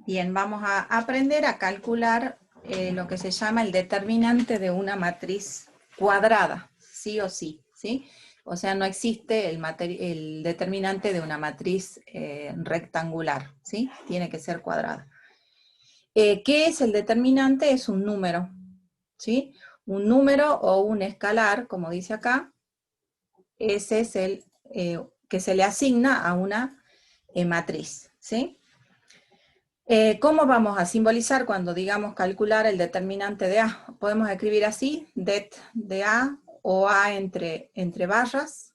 Bien, vamos a aprender a calcular lo que se llama el determinante de una matriz cuadrada, sí o sí, ¿sí? O sea, no existe el determinante de una matriz rectangular, ¿sí? Tiene que ser cuadrada. ¿Qué es el determinante? Es un número, ¿sí? Un número o un escalar, como dice acá, ese es el que se le asigna a una matriz, ¿sí? ¿Cómo vamos a simbolizar cuando digamos calcular el determinante de A? Podemos escribir así, det de A o A entre barras.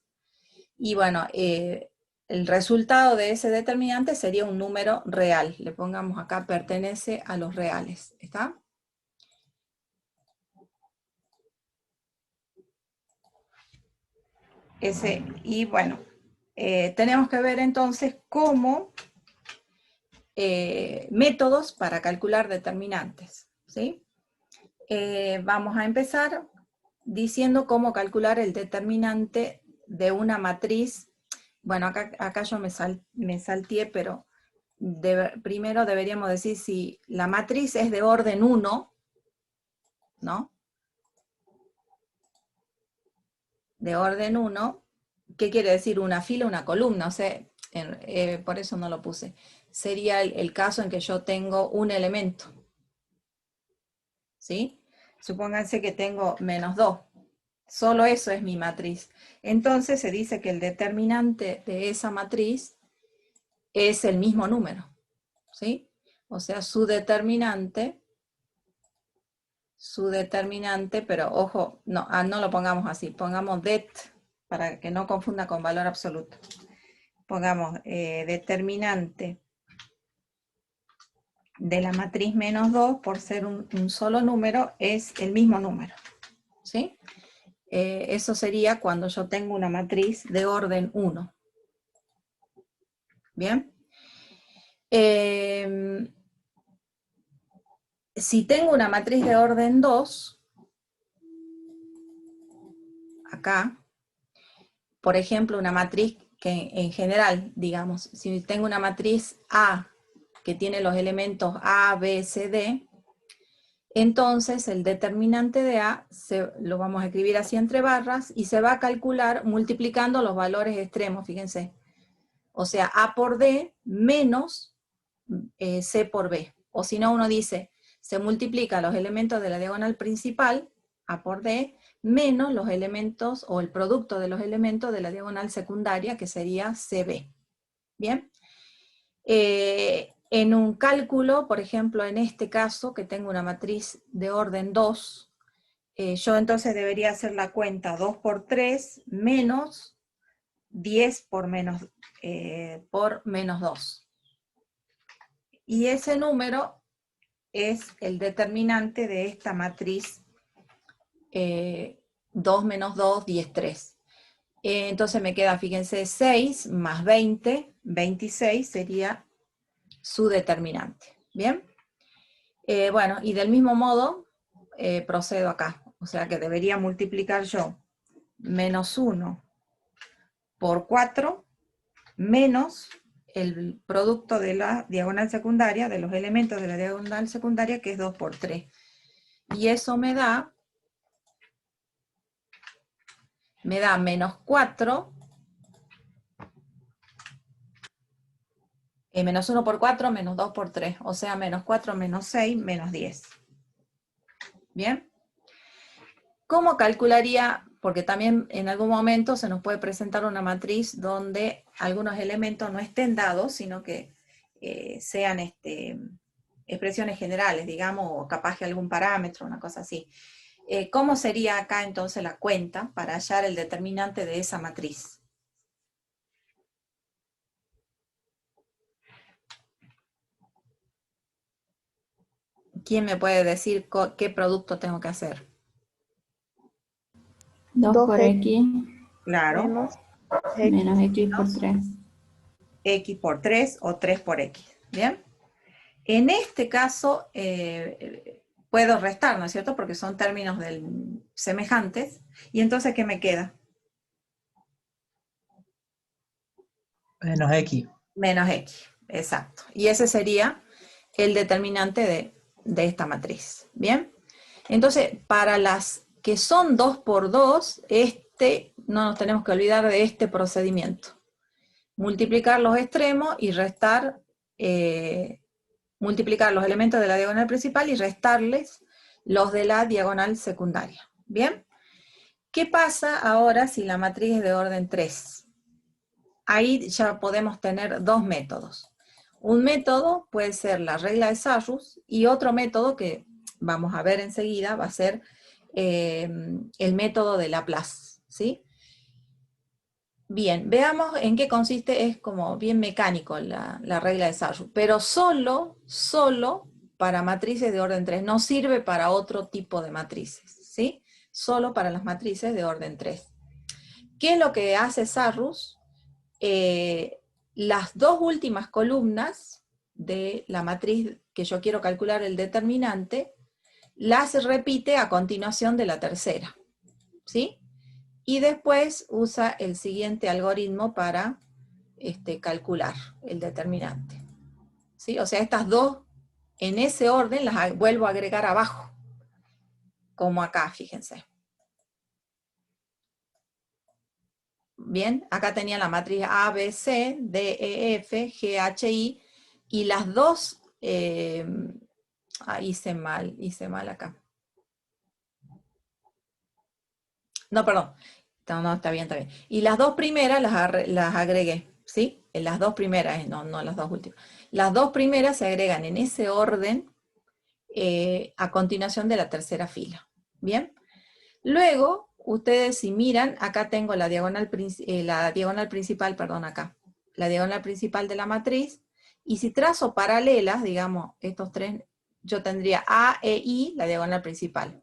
Y bueno, el resultado de ese determinante sería un número real. Le pongamos acá, pertenece a los reales. ¿Está? Y bueno, tenemos que ver entonces cómo métodos para calcular determinantes. ¿Sí? Vamos a empezar diciendo cómo calcular el determinante de una matriz. Bueno, acá yo me salteé, pero primero deberíamos decir si la matriz es de orden 1, ¿no? De orden 1, ¿qué quiere decir? Una fila, una columna, o sea, por eso no lo puse. Sería el caso en que yo tengo un elemento, ¿sí? Supónganse que tengo -2. Solo eso es mi matriz. Entonces se dice que el determinante de esa matriz es el mismo número, ¿sí? O sea, su determinante, pero ojo, no lo pongamos así, pongamos det, para que no confunda con valor absoluto. Pongamos determinante de la matriz -2, por ser un solo número, es el mismo número, ¿sí? Eso sería cuando yo tengo una matriz de orden 1. ¿Bien? Si tengo una matriz de orden 2, acá, por ejemplo, una matriz que en general, digamos, si tengo una matriz A que tiene los elementos A, B, C, D, entonces el determinante de A lo vamos a escribir así entre barras y se va a calcular multiplicando los valores extremos, fíjense. O sea, A por D menos C por B. O si no, uno dice, se multiplica los elementos de la diagonal principal, A por D, menos los elementos o el producto de los elementos de la diagonal secundaria, que sería CB. ¿Bien? En un cálculo, por ejemplo, en este caso, que tengo una matriz de orden 2, yo entonces debería hacer la cuenta 2 por 3 menos 10 por menos 2. Y ese número es el determinante de esta matriz 2 menos 2, 10, 3. Entonces me queda, fíjense, 6 más 20, 26 sería su determinante. ¿Bien? Bueno, y del mismo modo procedo acá. O sea que debería multiplicar yo -1 por 4 menos el producto de la diagonal secundaria, de los elementos de la diagonal secundaria, que es 2 por 3. Y eso me da -4, -1 por 4, -2 por 3, o sea, -4, -6, -10. ¿Bien? ¿Cómo calcularía? Porque también en algún momento se nos puede presentar una matriz donde algunos elementos no estén dados, sino que sean expresiones generales, digamos, o capaz que algún parámetro, una cosa así. ¿Cómo sería acá entonces la cuenta para hallar el determinante de esa matriz? ¿Quién me puede decir qué producto tengo que hacer? 2 por x Claro. menos x por 3. X por 3 o 3 por x. ¿Bien? En este caso, puedo restar, ¿no es cierto? Porque son términos semejantes. ¿Y entonces qué me queda? Menos x. Menos x, exacto. Y ese sería el determinante de esta matriz. ¿Bien? Entonces, para las que son 2 por 2, no nos tenemos que olvidar de este procedimiento. Multiplicar los extremos y restar, multiplicar los elementos de la diagonal principal y restarles los de la diagonal secundaria. ¿Bien? ¿Qué pasa ahora si la matriz es de orden 3? Ahí ya podemos tener dos métodos. Un método puede ser la regla de Sarrus y otro método que vamos a ver enseguida va a ser el método de Laplace, ¿sí? Bien, veamos en qué consiste, es como bien mecánico la regla de Sarrus, pero solo para matrices de orden 3, no sirve para otro tipo de matrices, ¿sí? Solo para las matrices de orden 3. ¿Qué es lo que hace Sarrus? Las dos últimas columnas de la matriz que yo quiero calcular el determinante, las repite a continuación de la tercera, ¿sí? Y después usa el siguiente algoritmo para calcular el determinante, ¿sí? O sea, estas dos, en ese orden, las vuelvo a agregar abajo, como acá, fíjense. Bien, acá tenía la matriz A, B, C, D, E, F, G, H, I, y las dos, hice mal acá. No, perdón, no, está bien. Y las dos primeras las agregué, ¿sí? Las dos primeras, no las dos últimas. Las dos primeras se agregan en ese orden a continuación de la tercera fila, ¿bien? Luego, ustedes si miran, acá tengo la diagonal principal, perdón, acá. La diagonal principal de la matriz. Y si trazo paralelas, digamos, estos tres, yo tendría A, E, I, la diagonal principal.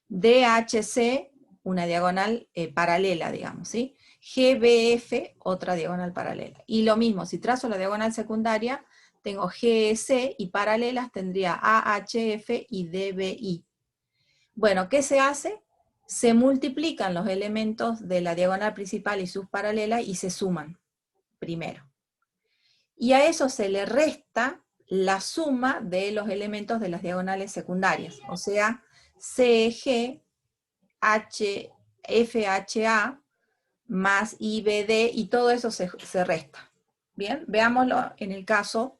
D, H, C, una diagonal paralela, digamos, ¿sí? G, B, F, otra diagonal paralela. Y lo mismo, si trazo la diagonal secundaria, tengo G, E, C, y paralelas tendría A, H, F y D, B, I. Bueno, ¿qué se hace? Se multiplican los elementos de la diagonal principal y sus paralelas y se suman primero. Y a eso se le resta la suma de los elementos de las diagonales secundarias, o sea, CG, FHA más IBD, y todo eso se resta. Bien, veámoslo en el caso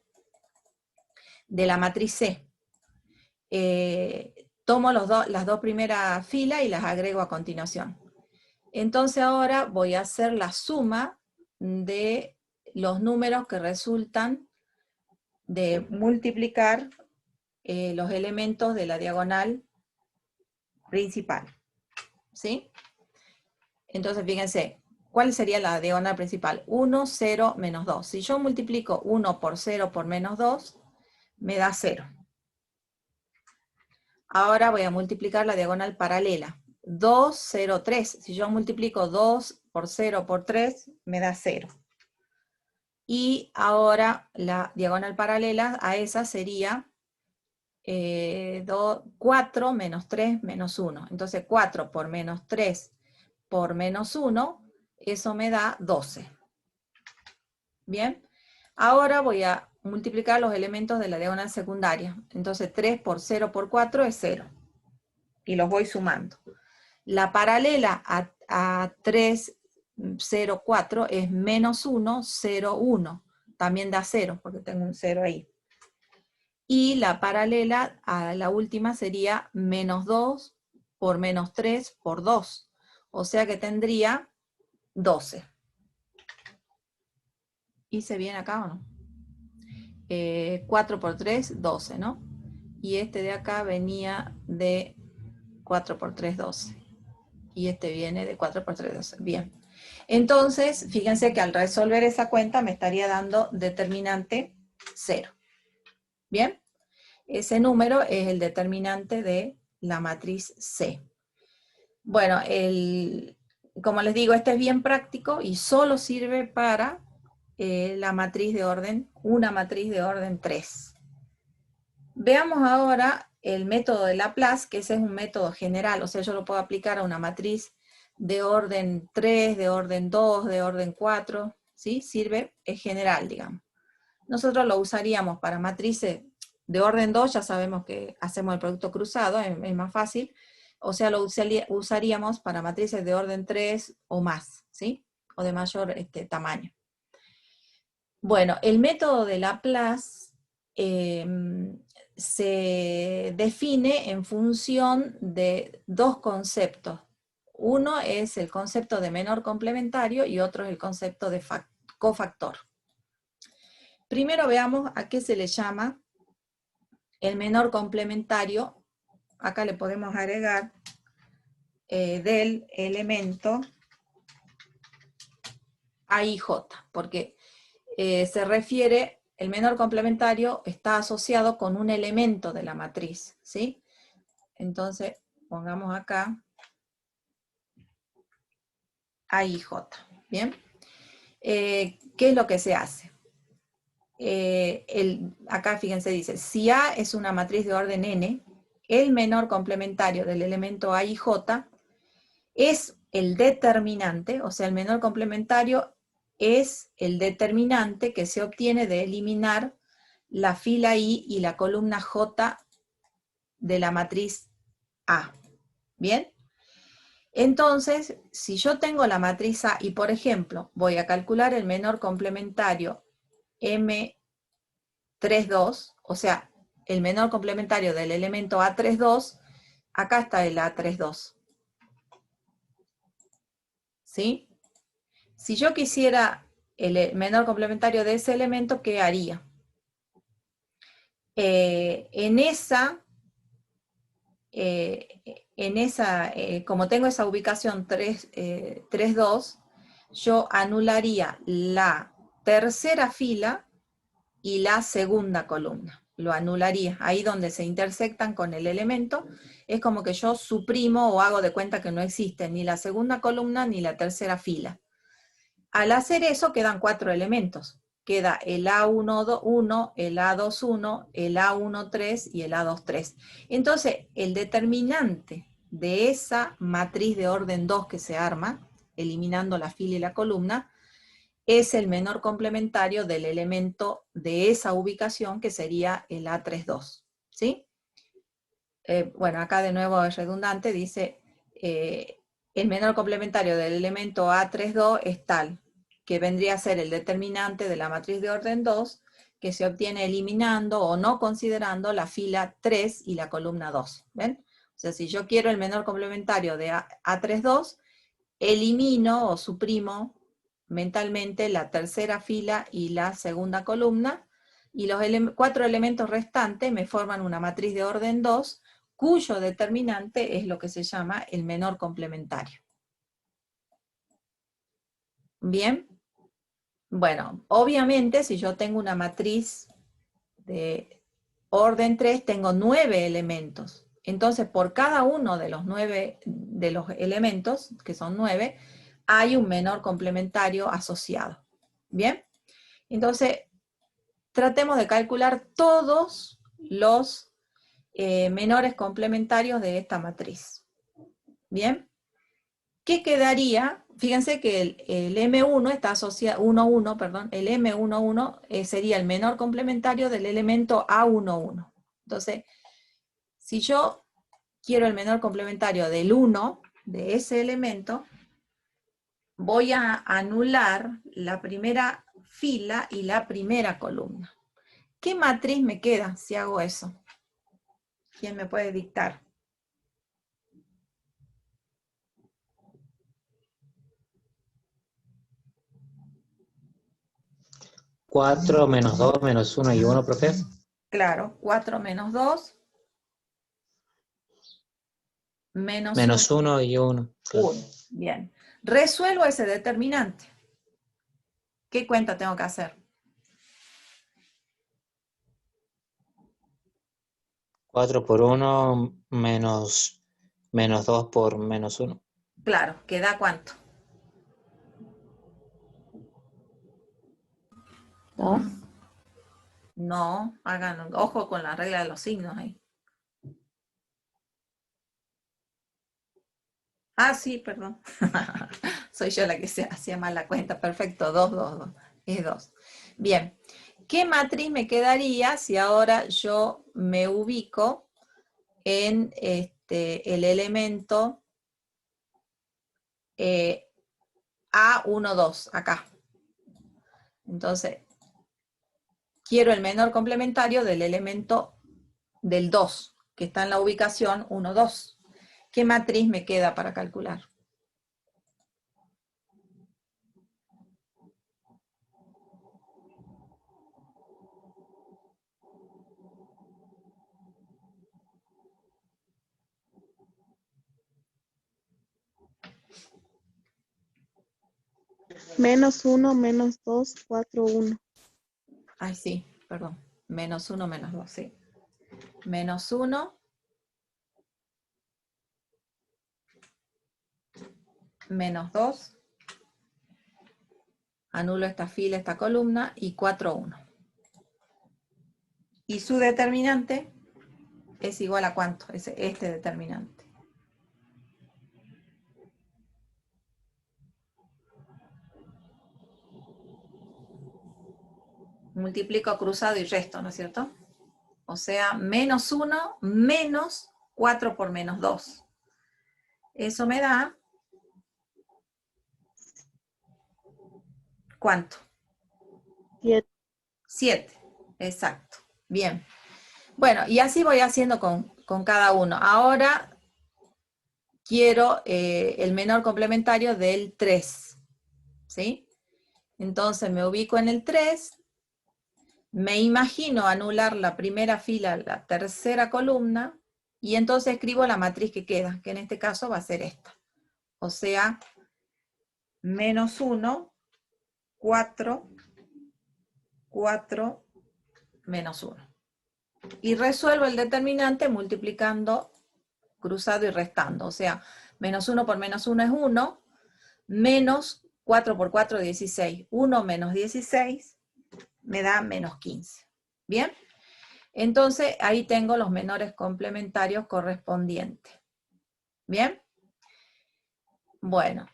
de la matriz C. Tomo las dos primeras filas y las agrego a continuación. Entonces ahora voy a hacer la suma de los números que resultan de multiplicar los elementos de la diagonal principal, ¿sí? Entonces fíjense, ¿cuál sería la diagonal principal? 1, 0, menos 2. Si yo multiplico 1 por 0 por menos 2, me da 0. Ahora voy a multiplicar la diagonal paralela. 2, 0, 3. Si yo multiplico 2 por 0 por 3, me da 0. Y ahora la diagonal paralela a esa sería 4 menos 3 menos 1. Entonces 4 por menos 3 por menos 1, eso me da 12. Bien, ahora voy a multiplicar los elementos de la diagonal secundaria. Entonces 3 por 0 por 4 es 0. Y los voy sumando. La paralela a 3, 0, 4 es menos 1, 0, 1. También da 0, porque tengo un 0 ahí. Y la paralela a la última sería menos 2 por menos 3 por 2. O sea que tendría 12. ¿Hice bien acá o no? 4 por 3, 12, ¿no? Y este de acá venía de 4 por 3, 12. Y este viene de 4 por 3, 12. Bien. Entonces, fíjense que al resolver esa cuenta me estaría dando determinante 0. ¿Bien? Ese número es el determinante de la matriz C. Bueno, como les digo, este es bien práctico y solo sirve para la matriz de orden, una matriz de orden 3. Veamos ahora el método de Laplace, que ese es un método general, o sea, yo lo puedo aplicar a una matriz de orden 3, de orden 2, de orden 4, ¿sí? Sirve, es general, digamos. Nosotros lo usaríamos para matrices de orden 2 ya sabemos que hacemos el producto cruzado, es más fácil. O sea, lo usaríamos para matrices de orden 3 o más, ¿sí? O de mayor tamaño. Bueno, el método de Laplace se define en función de dos conceptos. Uno es el concepto de menor complementario y otro es el concepto de cofactor. Primero veamos a qué se le llama el menor complementario. Acá le podemos agregar del elemento A y J, porque se refiere, el menor complementario está asociado con un elemento de la matriz, ¿sí? Entonces, pongamos acá A y J, ¿bien? ¿Qué es lo que se hace? Acá fíjense, dice, si A es una matriz de orden n, el menor complementario del elemento A y J es el determinante, o sea, el menor complementario es el determinante que se obtiene de eliminar la fila I y la columna J de la matriz A. ¿Bien? Entonces, si yo tengo la matriz A y, por ejemplo, voy a calcular el menor complementario M32, o sea, el menor complementario del elemento A32, acá está el A32. ¿Sí? Si yo quisiera el menor complementario de ese elemento, ¿qué haría? Como tengo esa ubicación 3, 3, 2, yo anularía la tercera fila y la segunda columna. Lo anularía. Ahí donde se intersectan con el elemento, es como que yo suprimo o hago de cuenta que no existe ni la segunda columna ni la tercera fila. Al hacer eso quedan 4 elementos. Queda el A11, el A21, el A13 y el A23. Entonces, el determinante de esa matriz de orden 2 que se arma, eliminando la fila y la columna, es el menor complementario del elemento de esa ubicación, que sería el A32. ¿Sí? Bueno, acá de nuevo es redundante, dice, el menor complementario del elemento A32 es tal, que vendría a ser el determinante de la matriz de orden 2, que se obtiene eliminando o no considerando la fila 3 y la columna 2. ¿Ven? O sea, si yo quiero el menor complementario de A32, elimino o suprimo mentalmente la tercera fila y la segunda columna, y los 4 elementos restantes me forman una matriz de orden 2, cuyo determinante es lo que se llama el menor complementario. ¿Bien? Bueno, obviamente si yo tengo una matriz de orden 3, tengo 9 elementos. Entonces, por cada uno de los 9 de los elementos, que son 9, hay un menor complementario asociado. ¿Bien? Entonces, tratemos de calcular todos los menores complementarios de esta matriz. ¿Bien? ¿Qué quedaría? Fíjense que el M1 está asociado, 1,1, perdón, el M11 sería el menor complementario del elemento A11. Entonces, si yo quiero el menor complementario del 1, de ese elemento, voy a anular la primera fila y la primera columna. ¿Qué matriz me queda si hago eso? ¿Quién me puede dictar? Cuatro menos 2 menos 1 y 1, profe. Claro, 4 menos 2, menos 1, Menos 1 y 1. 1. Bien. Resuelvo ese determinante. ¿Qué cuenta tengo que hacer? 4 por 1 menos 2 por menos 1. Claro, ¿queda cuánto? 2. No, hagan ojo con la regla de los signos ahí. Ah, sí, perdón. Soy yo la que se hacía mal la cuenta. Perfecto, 2, 2, 2. Es 2. Bien. ¿Qué matriz me quedaría si ahora yo me ubico en el elemento A12, acá? Entonces, quiero el menor complementario del elemento del 2, que está en la ubicación 1, 2. ¿Qué matriz me queda para calcular? -1, -2, 4, 1. Ay, sí, perdón. -1, -2, sí. -1, -2. Anulo esta fila, esta columna, y 4, 1. Y su determinante es igual a ¿cuánto? Es este determinante. Multiplico cruzado y resto, ¿no es cierto? O sea, -1 menos 4 por -2. Eso me da, ¿cuánto? 7. 7, exacto. Bien. Bueno, y así voy haciendo con cada uno. Ahora quiero el menor complementario del 3, ¿sí? Entonces me ubico en el 3, me imagino anular la primera fila, la tercera columna, y entonces escribo la matriz que queda, que en este caso va a ser esta. O sea, -1, 4, 4, -1. Y resuelvo el determinante multiplicando cruzado y restando. O sea, -1 por -1 es 1, menos 4 por 4, 16. 1 menos 16 me da -15. ¿Bien? Entonces, ahí tengo los menores complementarios correspondientes. ¿Bien? Bueno.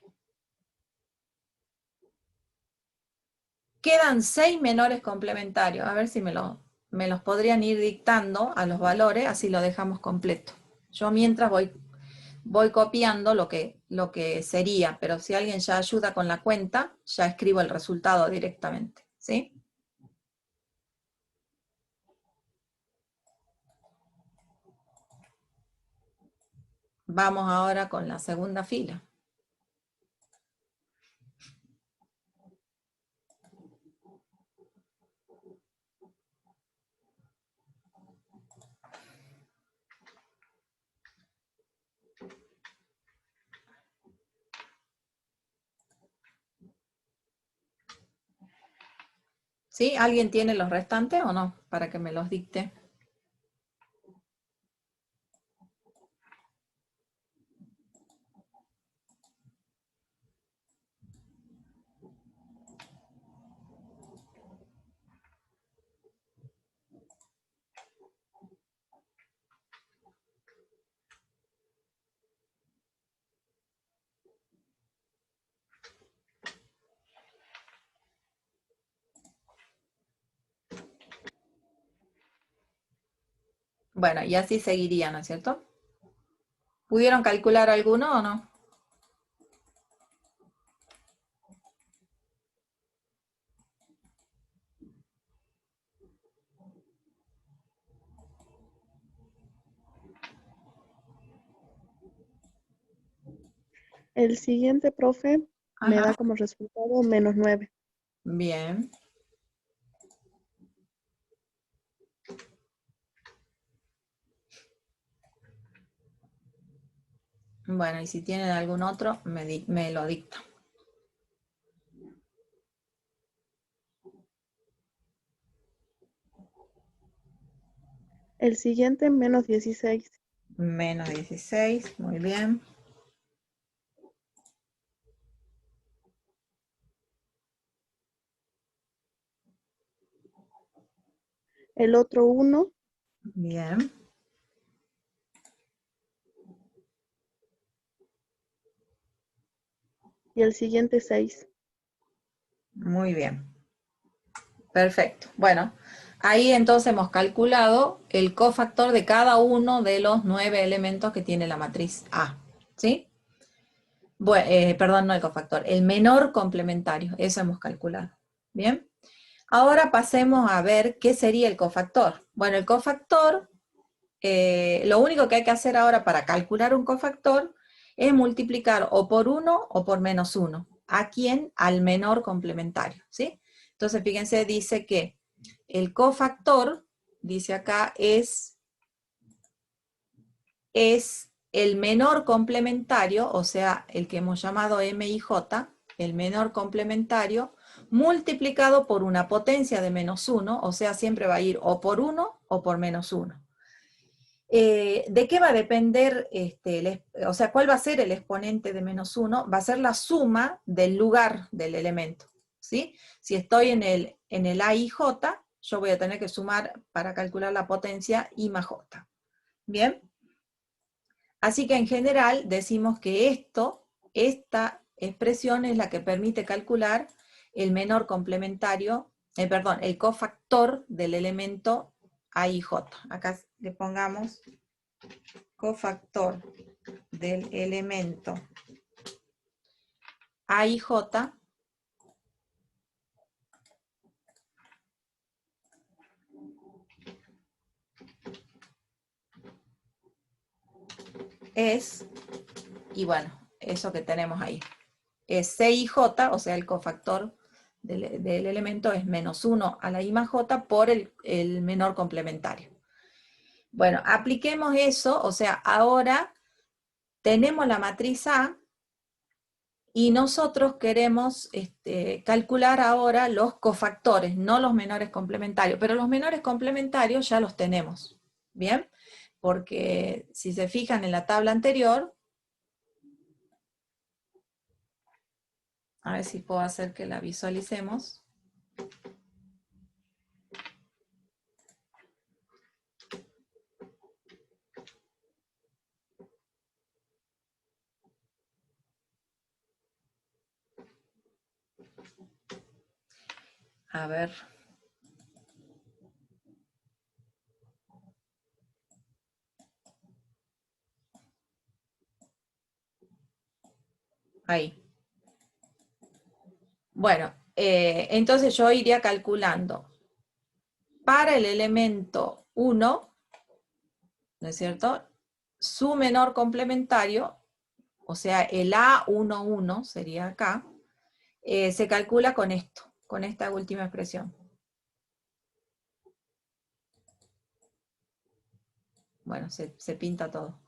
Quedan 6 menores complementarios. A ver si me los podrían ir dictando a los valores, así lo dejamos completo. Yo mientras voy copiando lo que sería, pero si alguien ya ayuda con la cuenta, ya escribo el resultado directamente. ¿Sí? Vamos ahora con la segunda fila. ¿Sí? ¿Alguien tiene los restantes o no? Para que me los dicte. Bueno, y así seguiría, ¿no es cierto? ¿Pudieron calcular alguno o no? El siguiente, profe, me Ajá. da como resultado -9. Bien. Bueno, y si tienen algún otro, me lo dicta. El siguiente, -16. -16, muy bien. El otro 1 Bien. y el siguiente 6. Muy bien. Perfecto. Bueno, ahí entonces hemos calculado el cofactor de cada uno de los 9 elementos que tiene la matriz A. ¿Sí? Bueno, perdón, no el cofactor, el menor complementario. Eso hemos calculado. Bien. Ahora pasemos a ver qué sería el cofactor. Bueno, el cofactor, lo único que hay que hacer ahora para calcular un cofactor es multiplicar o por 1 o por menos 1. ¿A quién? Al menor complementario, ¿sí? Entonces, fíjense, dice que el cofactor, dice acá, es el menor complementario, o sea, el que hemos llamado MIJ, el menor complementario, multiplicado por una potencia de menos 1, o sea, siempre va a ir o por 1 o por menos 1. ¿De qué va a depender, o sea, cuál va a ser el exponente de menos 1? Va a ser la suma del lugar del elemento, ¿sí? Si estoy en el A y J, yo voy a tener que sumar para calcular la potencia I más J. ¿Bien? Así que en general decimos que esta expresión es la que permite calcular el menor complementario, perdón, el cofactor del elemento A y J. Acá le pongamos cofactor del elemento A y J es, y bueno, eso que tenemos ahí, es C y J, o sea, el cofactor del elemento es menos 1 a la I más J por el menor complementario. Bueno, apliquemos eso, o sea, ahora tenemos la matriz A y nosotros queremos calcular ahora los cofactores, no los menores complementarios, pero los menores complementarios ya los tenemos, ¿bien? Porque si se fijan en la tabla anterior, a ver si puedo hacer que la visualicemos. A ver. Ahí. Bueno, entonces yo iría calculando para el elemento 1, ¿no es cierto? Su menor complementario, o sea, el A11 sería acá, se calcula con esto, con esta última expresión. Bueno, se pinta todo.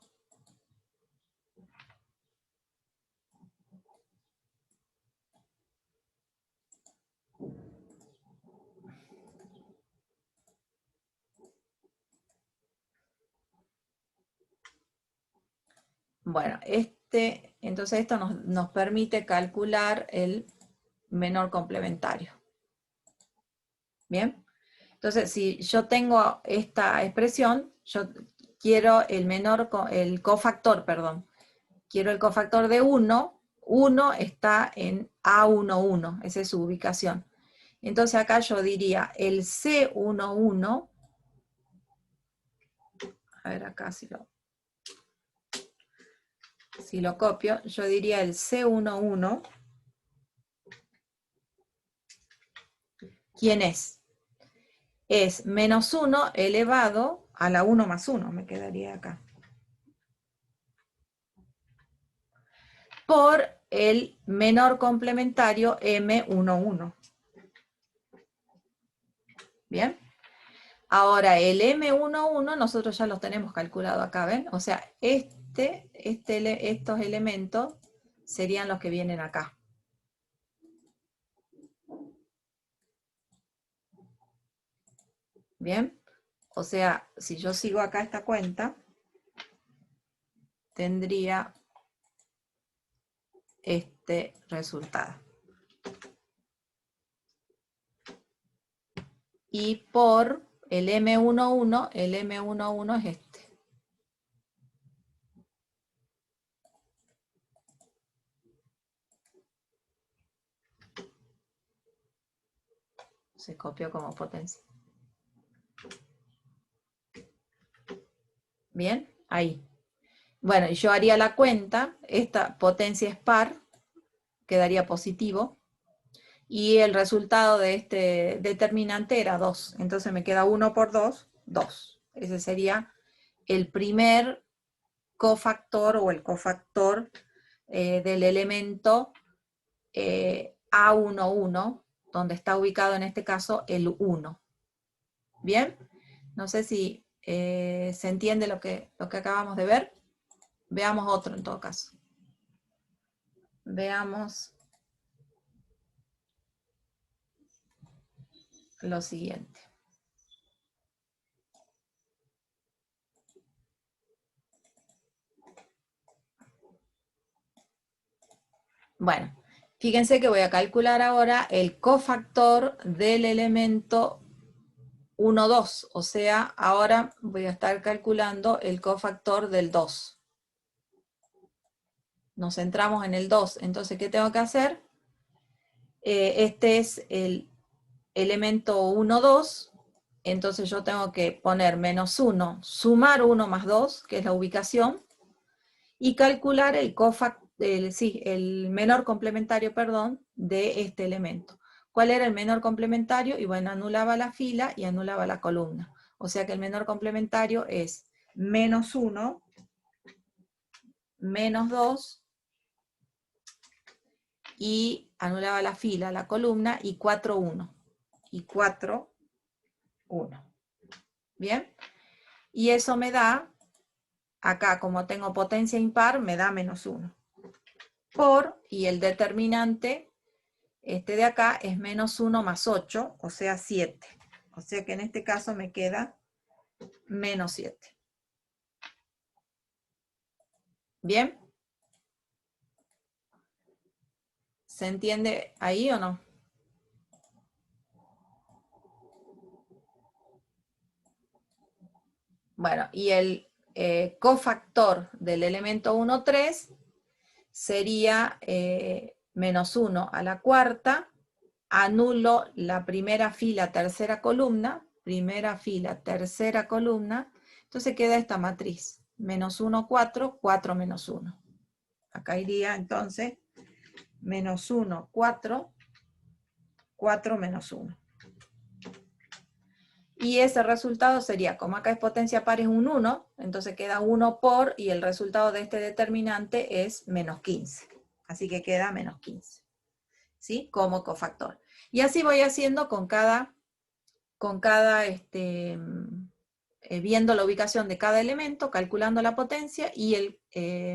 Bueno, entonces esto nos permite calcular el menor complementario. ¿Bien? Entonces, si yo tengo esta expresión, yo quiero el cofactor, perdón. Quiero el cofactor de 1. 1 está en A11, esa es su ubicación. Entonces acá yo diría el C11, a ver acá si lo copio, yo diría el C11, ¿quién es? Es menos 1 elevado a la 1 más 1, me quedaría acá. Por el menor complementario M11. ¿Bien? Ahora, el M11 nosotros ya los tenemos calculado acá, ¿ven? O sea, estos elementos serían los que vienen acá. ¿Bien? O sea, si yo sigo acá esta cuenta, tendría este resultado. Y por el M11 es este. se copió como potencia. Bien, ahí. Bueno, y yo haría la cuenta, esta potencia es par, quedaría positivo, y el resultado de este determinante era 2. Entonces me queda 1 por 2, 2. Ese sería el primer cofactor o el cofactor del elemento A11, donde está ubicado en este caso el 1. ¿Bien? No sé si se entiende lo que acabamos de ver. Veamos otro en todo caso. Veamos lo siguiente. Bueno, fíjense que voy a calcular ahora el cofactor del elemento 1, 2. O sea, ahora voy a estar calculando el cofactor del 2. Nos centramos en el 2. Entonces, ¿qué tengo que hacer? Este es el elemento 1, 2. Entonces yo tengo que poner menos 1, sumar 1 más 2, que es la ubicación, y calcular el menor complementario, perdón, de este elemento. ¿Cuál era el menor complementario? Y bueno, anulaba la fila y anulaba la columna. O sea que el menor complementario es menos 1, menos 2, y anulaba la fila, la columna, y 4, 1. Y 4, 1. ¿Bien? Y eso me da, acá como tengo potencia impar, me da menos 1. Por, y el determinante, este de acá, es menos 1 más 8, o sea 7. O sea que en este caso me queda menos 7. ¿Bien? ¿Se entiende ahí o no? Bueno, y el cofactor del elemento 1, 3 sería menos 1 a la cuarta, anulo la primera fila, tercera columna, entonces queda esta matriz, menos 1, 4, 4 menos 1. Acá iría entonces menos 1, 4, 4 menos 1. Y ese resultado sería, como acá es potencia par, es un 1, entonces queda 1 por, y el resultado de este determinante es menos 15. Así que queda menos 15, ¿sí? Como cofactor. Y así voy haciendo con cada viendo la ubicación de cada elemento, calculando la potencia y el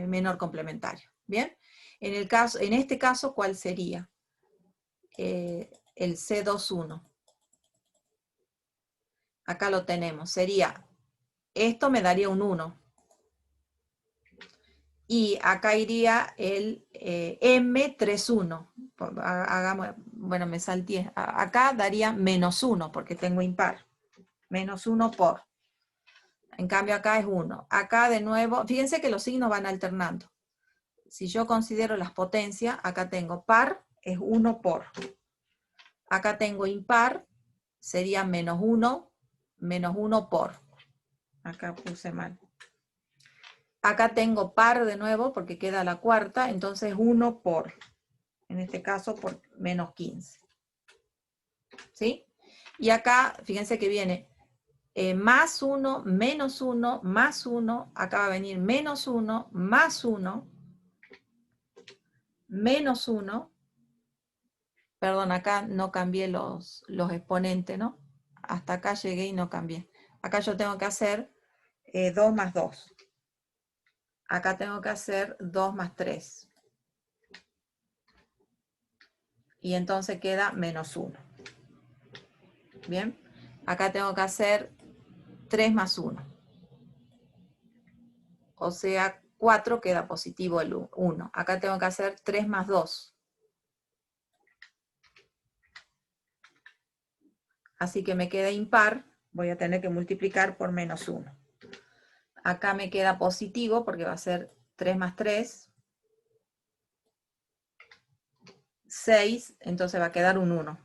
menor complementario. ¿Bien? En este caso, ¿cuál sería? El C21. Acá lo tenemos. Sería, esto me daría un 1. Y acá iría el M31. Bueno, me salté. Acá daría menos 1 porque tengo impar. Menos 1 por. En cambio acá es 1. Acá de nuevo, fíjense que los signos van alternando. Si yo considero las potencias, acá tengo par, es 1 por. Acá tengo impar, sería menos 1 por. Acá puse mal. Acá tengo par de nuevo, porque queda la cuarta, entonces 1 por. En este caso, por menos 15. ¿Sí? Y acá, fíjense que viene más 1, menos 1, más 1. Acá va a venir menos 1, más 1, menos 1. Perdón, acá no cambié los exponentes, ¿no? Hasta acá llegué y no cambié. Acá yo tengo que hacer 2 más 2. Acá tengo que hacer 2 más 3. Y entonces queda menos 1. ¿Bien? Acá tengo que hacer 3 más 1. O sea, 4 queda positivo el 1. Acá tengo que hacer 3 más 2. Así que me queda impar. Voy a tener que multiplicar por menos 1. Acá me queda positivo porque va a ser 3 más 3. 6, entonces va a quedar un 1.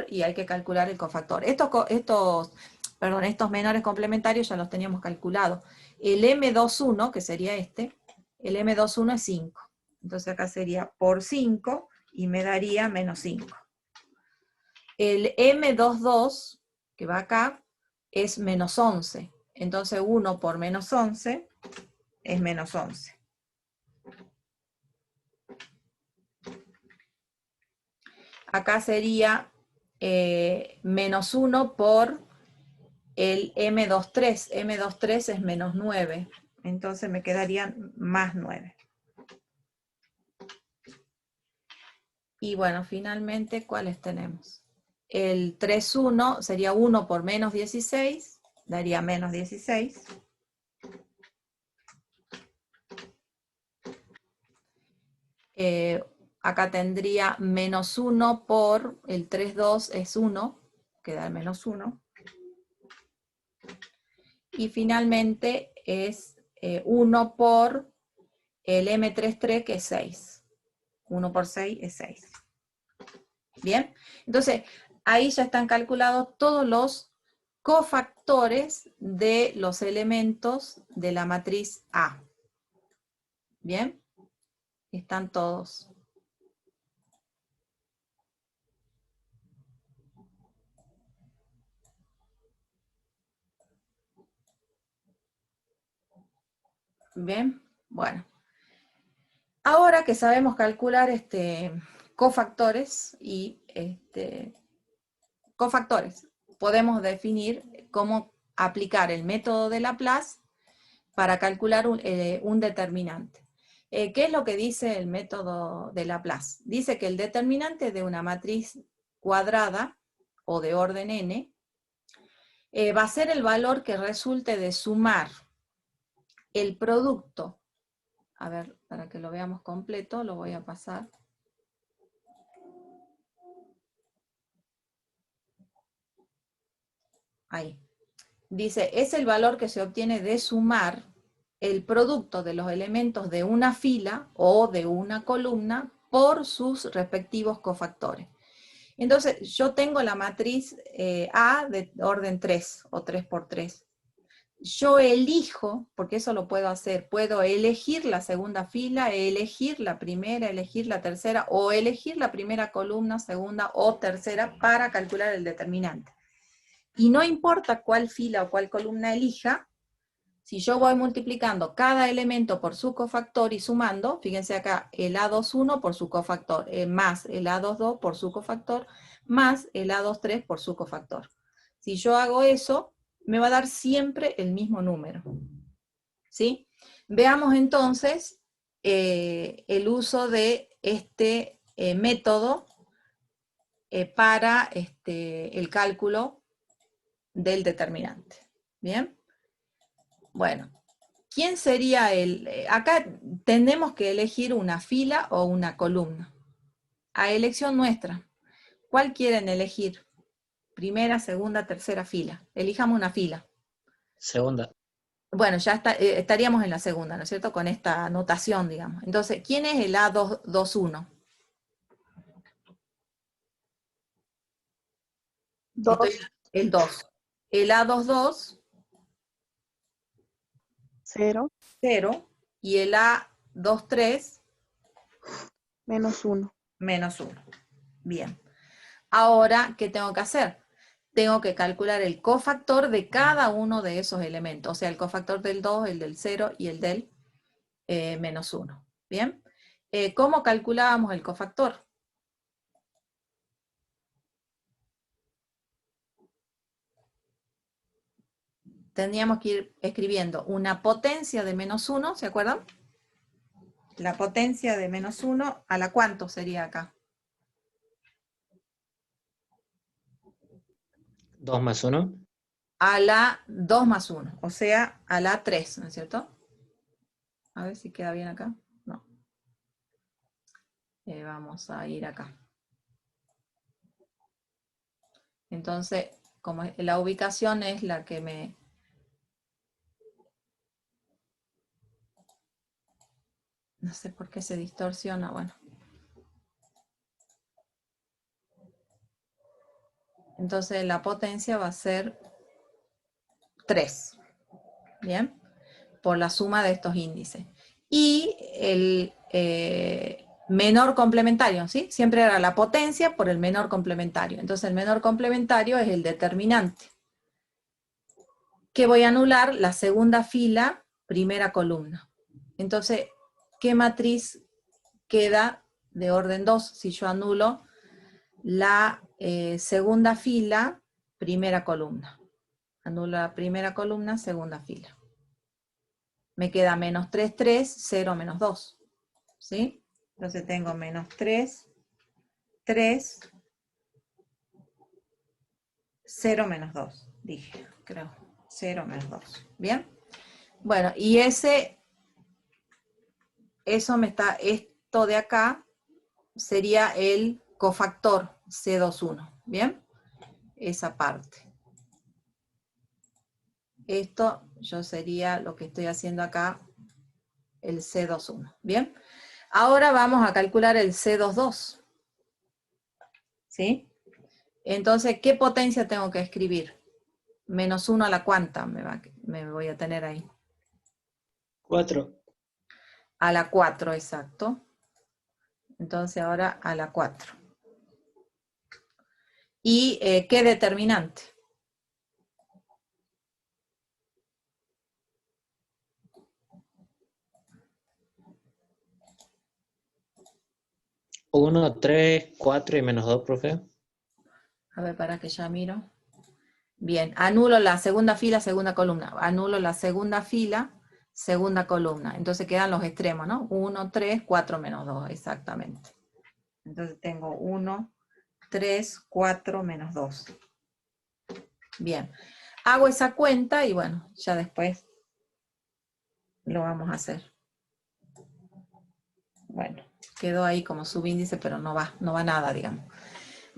y hay que calcular el cofactor. Estos menores complementarios ya los teníamos calculados. El M21, que sería este, el M21 es 5. Entonces acá sería por 5 y me daría menos 5. El M22, que va acá, es menos 11. Entonces 1 por menos 11 es menos 11. Acá sería menos 1 por el M23. M23 es menos 9. Entonces me quedarían más 9. Y bueno, finalmente, ¿cuáles tenemos? El 3,1 sería 1 por menos 16, daría menos 16. Acá tendría menos 1 por el 3,2 es 1, queda el menos 1. Y finalmente es 1 por el M33 que es 6. 1 por 6 es 6. Bien, entonces ahí ya están calculados todos los cofactores de los elementos de la matriz A. Bien, están todos. Bien, bueno. Ahora que sabemos calcular cofactores y cofactores, podemos definir cómo aplicar el método de Laplace para calcular un determinante. ¿Qué es lo que dice el método de Laplace? Dice que el determinante de una matriz cuadrada o de orden n va a ser el valor que resulte de sumar el producto. A ver, para que lo veamos completo, lo voy a pasar. Ahí. Dice, es el valor que se obtiene de sumar el producto de los elementos de una fila o de una columna por sus respectivos cofactores. Entonces, yo tengo la matriz A de orden 3 o 3 por 3. Yo elijo, porque eso lo puedo hacer, puedo elegir la segunda fila, elegir la primera, elegir la tercera, o elegir la primera columna, segunda o tercera para calcular el determinante. Y no importa cuál fila o cuál columna elija, si yo voy multiplicando cada elemento por su cofactor y sumando, fíjense acá, el A21 por su cofactor, más el A22 por su cofactor, más el A23 por su cofactor. Si yo hago eso, me va a dar siempre el mismo número. ¿Sí? Veamos entonces el uso de este método para el cálculo del determinante. ¿Bien? Bueno, ¿quién sería el...? Acá tenemos que elegir una fila o una columna. A elección nuestra. ¿Cuál quieren elegir? Primera, segunda, tercera fila. Elijamos una fila. Segunda. Bueno, ya estaríamos en la segunda, ¿no es cierto? Con esta anotación, digamos. Entonces, ¿quién es el A21? 2, El 2. El A22, 0, 0. Y el A23, menos 1. menos 1. Bien. Ahora, ¿qué tengo que hacer? Tengo que calcular el cofactor de cada uno de esos elementos. O sea, el cofactor del 2, el del 0 y el del menos 1. ¿Bien? ¿Cómo calculábamos el cofactor? Tendríamos que ir escribiendo una potencia de menos 1, ¿se acuerdan? La potencia de menos 1, ¿a la cuánto sería acá? 2 más 1. A la 2 más 1, o sea, a la 3, ¿no es cierto? A ver si queda bien acá. No. Vamos a ir acá. Entonces, como la ubicación es la que me... No sé por qué se distorsiona, bueno. Entonces la potencia va a ser 3. ¿Bien? Por la suma de estos índices. Y el menor complementario, ¿sí? Siempre era la potencia por el menor complementario. Entonces el menor complementario es el determinante. Que voy a anular la segunda fila, primera columna. Entonces, ¿qué matriz queda de orden 2 si yo anulo la segunda fila, primera columna? Anulo la primera columna, segunda fila. Me queda menos 3, 3, 0, menos 2. ¿Sí? Entonces tengo menos 3, 3, 0, menos 2. Dije, creo. 0, menos 2. ¿Bien? Bueno, y esto de acá sería el cofactor C21. ¿Bien? Esa parte. Esto yo sería lo que estoy haciendo acá, el C21. ¿Bien? Ahora vamos a calcular el C22. ¿Sí? Entonces, ¿qué potencia tengo que escribir? Menos 1 a la cuanta me voy a tener ahí. 4. A la 4, exacto. Entonces ahora a la 4. ¿Y qué determinante? Uno, 3, 4 y menos 2, profe. A ver, para que ya miro. Bien, anulo la segunda fila, segunda columna. Anulo la segunda fila, segunda columna. Entonces quedan los extremos, ¿no? 1, 3, 4, menos 2, exactamente. Entonces tengo 1, 3, 4, menos 2. Bien, hago esa cuenta y bueno, ya después lo vamos a hacer. Bueno, quedó ahí como subíndice, pero no va nada, digamos.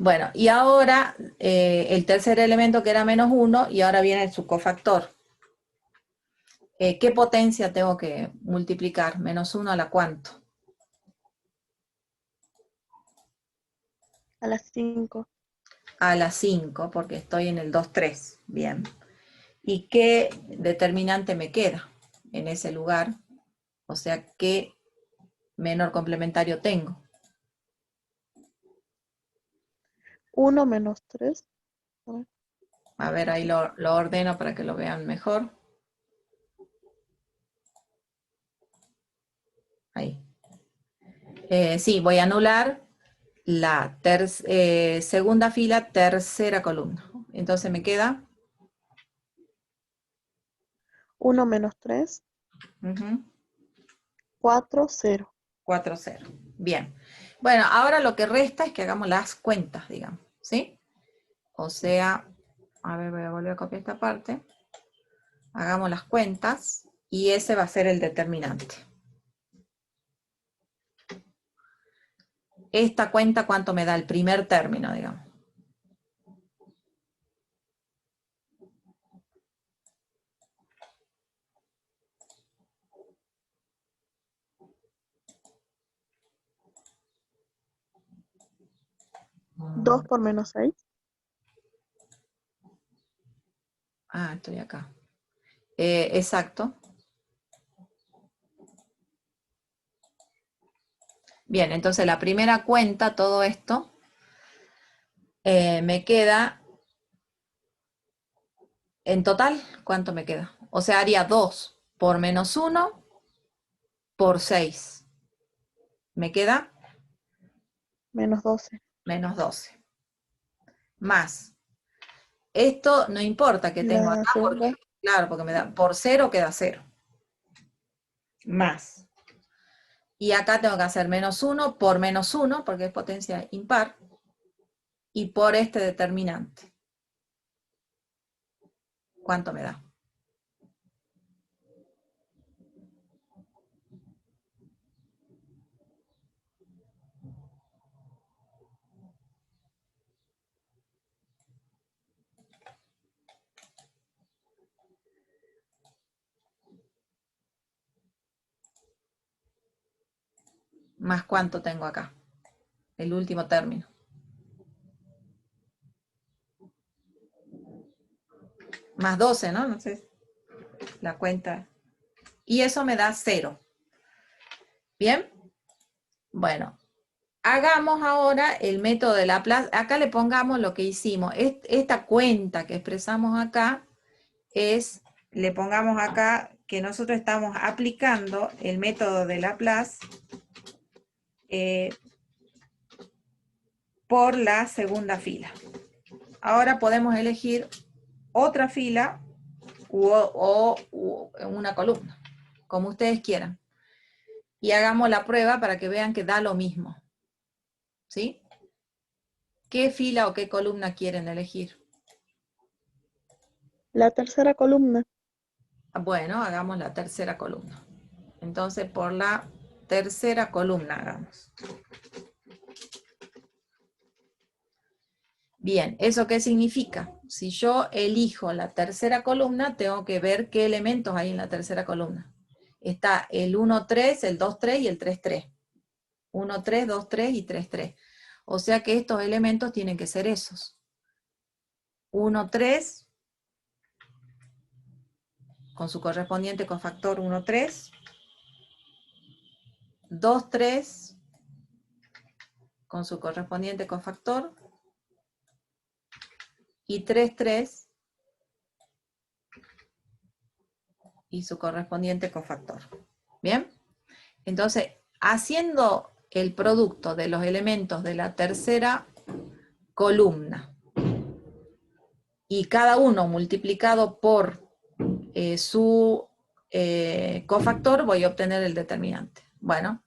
Bueno, y ahora el tercer elemento que era menos 1, y ahora viene su cofactor. ¿Qué potencia tengo que multiplicar? Menos 1 a la cuánto? A las 5. A la 5, porque estoy en el 2, 3. Bien. ¿Y qué determinante me queda en ese lugar? O sea, ¿qué menor complementario tengo? 1 menos 3. A ver, ahí lo ordeno para que lo vean mejor. Ahí. Sí, voy a anular la segunda fila, tercera columna. Entonces me queda 1 menos 3. 4, 0. 4, 0. Bien. Bueno, ahora lo que resta es que hagamos las cuentas, digamos, ¿sí? O sea, a ver, voy a volver a copiar esta parte. Hagamos las cuentas y ese va a ser el determinante. Esta cuenta, ¿cuánto me da el primer término, digamos? ¿2 por menos 6? Ah, estoy acá. Exacto. Bien, entonces la primera cuenta, todo esto, me queda, en total, ¿cuánto me queda? O sea, haría 2 por menos 1 por 6. ¿Me queda? Menos 12. Menos 12. Más. Esto no importa que tengo La acá, porque, segunda. claro, porque me da, por 0 queda 0. Más. Y acá tengo que hacer menos 1 por menos 1, porque es potencia impar, y por este determinante. ¿Cuánto me da? Más cuánto tengo acá. El último término. más 12, ¿no? No sé, la cuenta. Y eso me da 0. ¿Bien? Bueno, hagamos ahora el método de Laplace. Acá le pongamos lo que hicimos. Esta cuenta que expresamos acá le pongamos acá que nosotros estamos aplicando el método de Laplace por la segunda fila. Ahora podemos elegir otra fila o una columna, como ustedes quieran. Y hagamos la prueba para que vean que da lo mismo. ¿Sí? ¿Qué fila o qué columna quieren elegir? La tercera columna. Bueno, hagamos la tercera columna. Entonces, por la tercera columna hagamos. Bien, ¿eso qué significa? Si yo elijo la tercera columna, tengo que ver qué elementos hay en la tercera columna. Está el 1, 3, el 2, 3 y el 3, 3. 1, 3, 2, 3 y 3, 3. O sea que estos elementos tienen que ser esos. 1, 3, con su correspondiente cofactor 1, 3. 2, 3, con su correspondiente cofactor. Y 3, 3, y su correspondiente cofactor. ¿Bien? Entonces, haciendo el producto de los elementos de la tercera columna y cada uno multiplicado por su cofactor, voy a obtener el determinante. Bueno,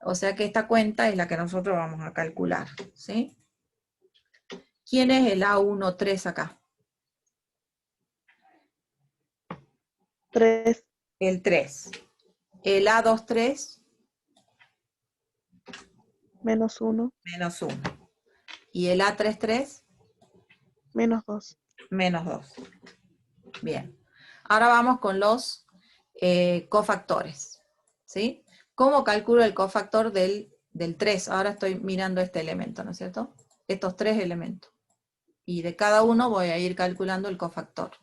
o sea que esta cuenta es la que nosotros vamos a calcular, ¿sí? ¿Quién es el A13 acá? 3. El 3. El A23, Menos 1. menos 1. Y el A33, Menos 2. menos 2. Bien. Ahora vamos con los cofactores, ¿sí? ¿Cómo calculo el cofactor del 3? Ahora estoy mirando este elemento, ¿no es cierto? Estos 3 elementos. Y de cada uno voy a ir calculando el cofactor.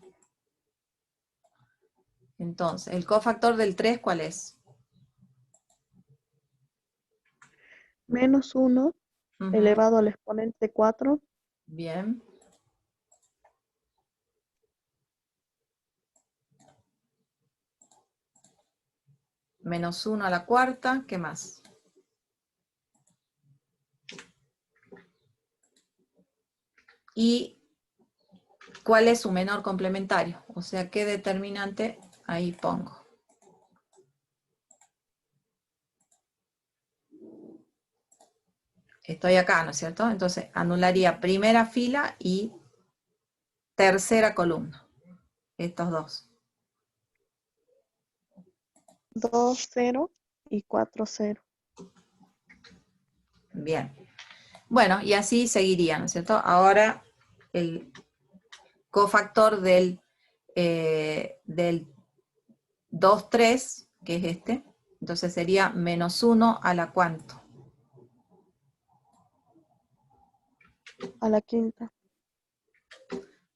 Entonces, ¿el cofactor del 3 cuál es? Menos 1 elevado al exponente 4. Bien. Menos 1 a la cuarta, ¿qué más? ¿Y cuál es su menor complementario? O sea, ¿qué determinante ahí pongo? Estoy acá, ¿no es cierto? Entonces, anularía primera fila y tercera columna. Estos dos. 2, 0 y 4, 0. Bien. Bueno, y así seguiría, ¿no es cierto? Ahora, el cofactor del 2, 3, que es este, entonces sería menos 1 a la cuánto. A la quinta.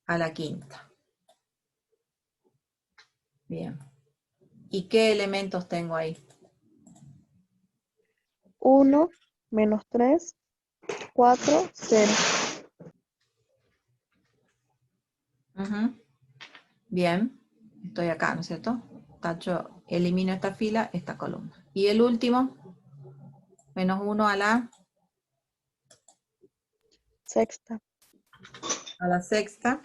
A la quinta. Bien. ¿Y qué elementos tengo ahí? 1, menos 3, 4, 0. Bien. Estoy acá, ¿no es cierto? Tacho, elimino esta fila, esta columna. Y el último, menos 1 a la Sexta. sexta.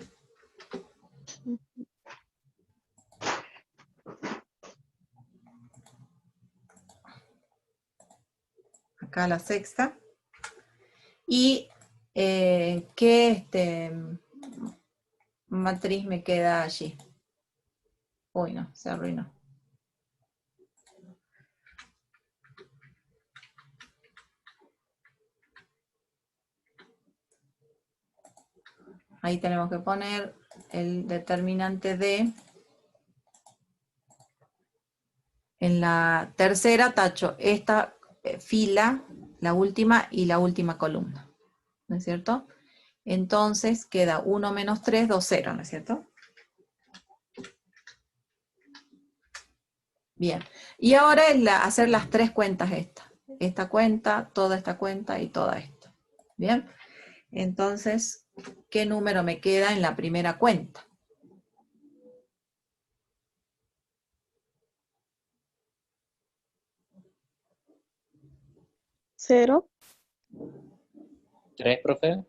Acá a la sexta. ¿Y qué matriz me queda allí? Uy, no, se arruinó. Ahí tenemos que poner el determinante de. En la tercera tacho esta fila, la última y la última columna. ¿No es cierto? Entonces queda 1 menos 3, 2, 0, ¿no es cierto? Bien. Y ahora es hacer las tres cuentas estas. Esta cuenta, toda esta cuenta y toda esta. Bien. Entonces, ¿qué número me queda en la primera cuenta? 0. 3, profe.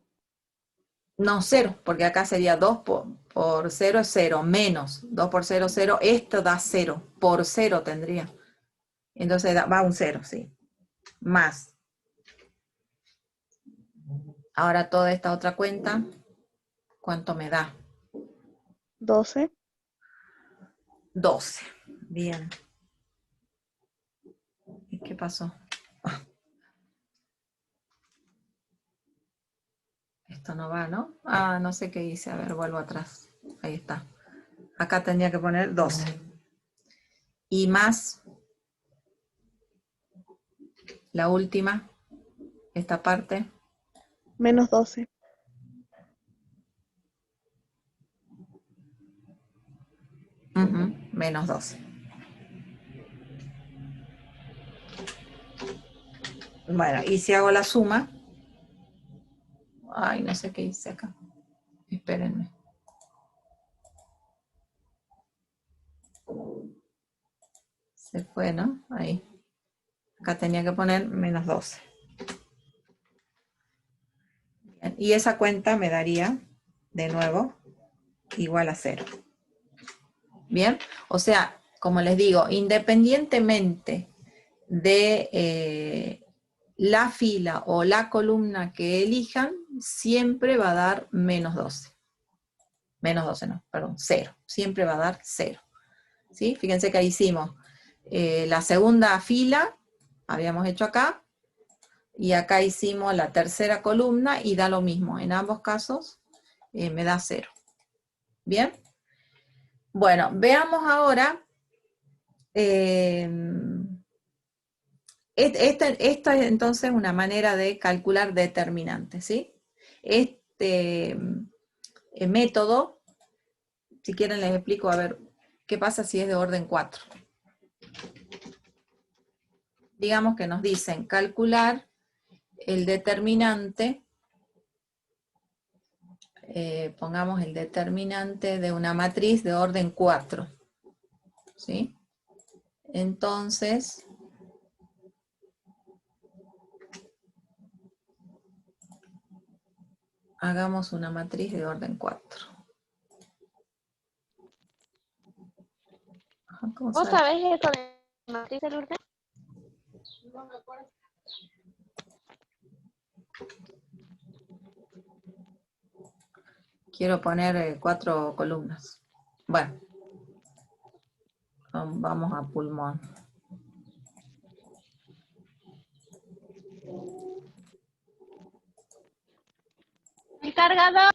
No, 0, porque acá sería 2 por 0 es 0, menos 2 por 0, 0. Esto da 0, por 0 tendría. Entonces va un 0, sí. Más. Ahora toda esta otra cuenta, ¿cuánto me da? 12. 12. Bien. ¿Y qué pasó? Esto no va, ¿no? Ah, no sé qué hice. A ver, vuelvo atrás. Ahí está. Acá tendría que poner 12. Y más la última, esta parte. Menos 12. Menos 12. Bueno, y si hago la suma. Ay, no sé qué hice acá. Espérenme. Se fue, ¿no? Ahí. Acá tenía que poner menos 12. Bien. Y esa cuenta me daría, de nuevo, igual a 0. Bien. O sea, como les digo, independientemente de la fila o la columna que elijan, siempre va a dar menos 12. Menos 12 no, perdón, 0. Siempre va a dar 0. ¿Sí? Fíjense que ahí hicimos la segunda fila, habíamos hecho acá, y acá hicimos la tercera columna y da lo mismo. En ambos casos me da 0. ¿Bien? Bueno, veamos ahora. Esta es entonces una manera de calcular determinantes, ¿sí? Este método, si quieren les explico, a ver, ¿qué pasa si es de orden 4? Digamos que nos dicen calcular el determinante, pongamos el determinante de una matriz de orden 4, ¿sí? Entonces, hagamos una matriz de orden 4. ¿Cómo ¿Vos sale? sabés eso de matriz de Lourdes? Quiero poner 4 columnas. Bueno, vamos a pulmón. El cargador.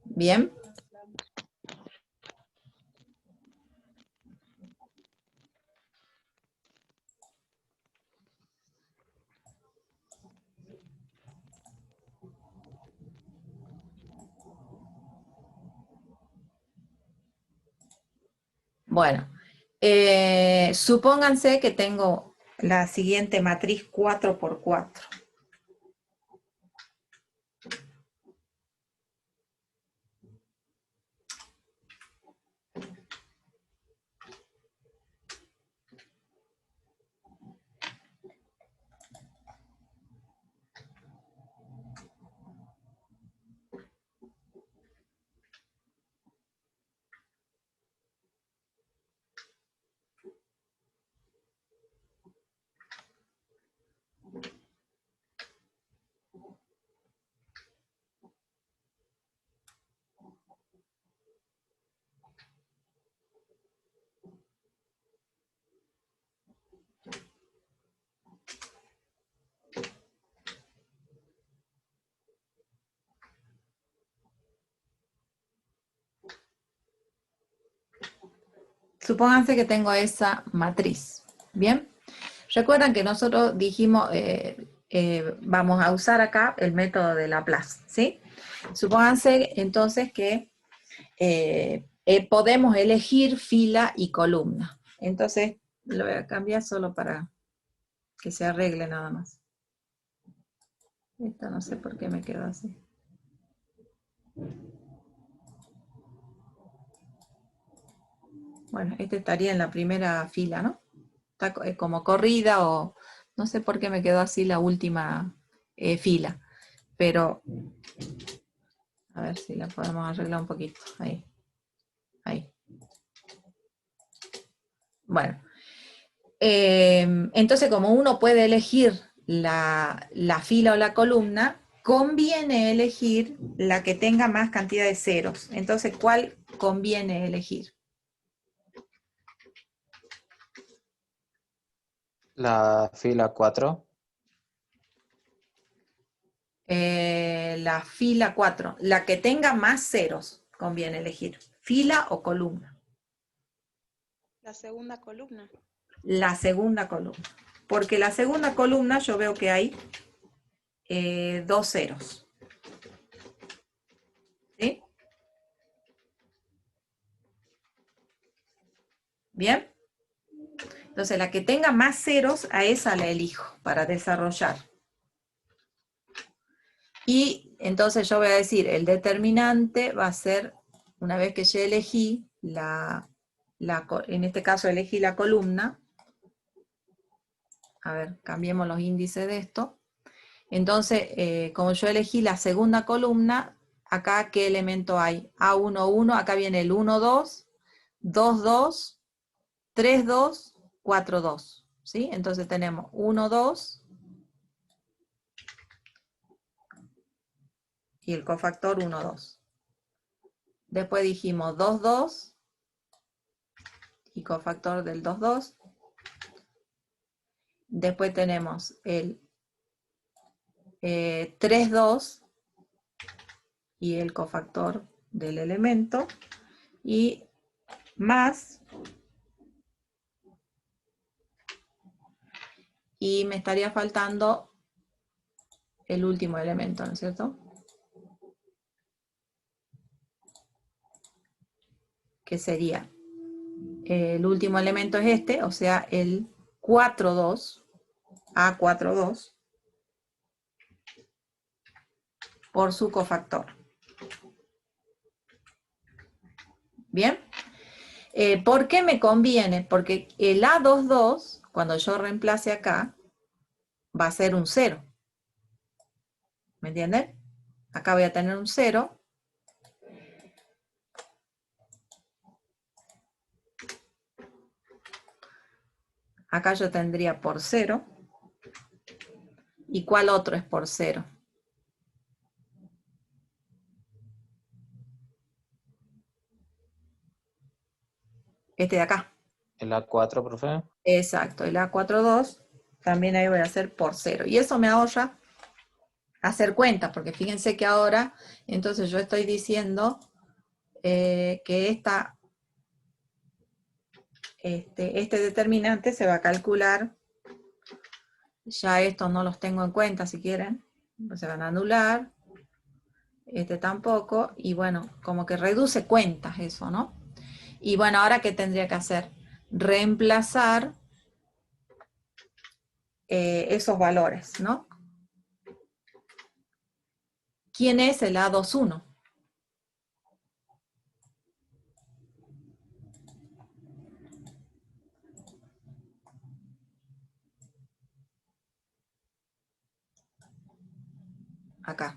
Bien. Bueno, supónganse que tengo la siguiente matriz 4 por 4. Supónganse que tengo esa matriz. Bien. Recuerdan que nosotros dijimos, vamos a usar acá el método de Laplace, ¿sí? Supónganse entonces que podemos elegir fila y columna. Entonces, lo voy a cambiar solo para que se arregle nada más. Esta no sé por qué me quedó así. Bueno, este estaría en la primera fila, ¿no? Está como corrida o no sé por qué me quedó así la última fila. Pero, a ver si la podemos arreglar un poquito. Ahí. Ahí. Bueno. Entonces, como uno puede elegir la fila o la columna, conviene elegir la que tenga más cantidad de ceros. Entonces, ¿cuál conviene elegir? La fila 4. La fila 4. La que tenga más ceros conviene elegir. ¿Fila o columna? La segunda columna. La segunda columna. Porque la segunda columna yo veo que hay 2 ceros. ¿Sí? ¿Bien? Entonces, la que tenga más ceros, a esa la elijo para desarrollar. Y entonces yo voy a decir, el determinante va a ser, una vez que ya elegí, en este caso elegí la columna. A ver, cambiemos los índices de esto. Entonces, como yo elegí la segunda columna, acá, ¿qué elemento hay? A1, 1, acá viene el 1, 2, 2, 2, 3, 2, 4, 2. ¿Sí? Entonces tenemos 1, 2, y el cofactor 1, 2. Después dijimos 2, 2, y cofactor del 2, 2. Después tenemos el 3, 2, y el cofactor del elemento, y más, y me estaría faltando el último elemento, ¿no es cierto? Que sería, el último elemento es este, o sea, el 4, 2, A4, 2, por su cofactor. ¿Bien? ¿Por qué me conviene? Porque el A2, 2, cuando yo reemplace acá, va a ser un 0. ¿Me entienden? Acá voy a tener un 0. Acá yo tendría por 0. ¿Y cuál otro es por 0? Este de acá. El A4, profe. Exacto, el A4, 2, también ahí voy a hacer por 0. Y eso me ahorra hacer cuentas, porque fíjense que ahora, entonces yo estoy diciendo que este determinante se va a calcular. Ya estos no los tengo en cuenta si quieren, pues se van a anular. Este tampoco, y bueno, como que reduce cuentas eso, ¿no? Y bueno, ahora ¿qué tendría que hacer? Reemplazar esos valores, ¿no? ¿Quién es el A21? Acá.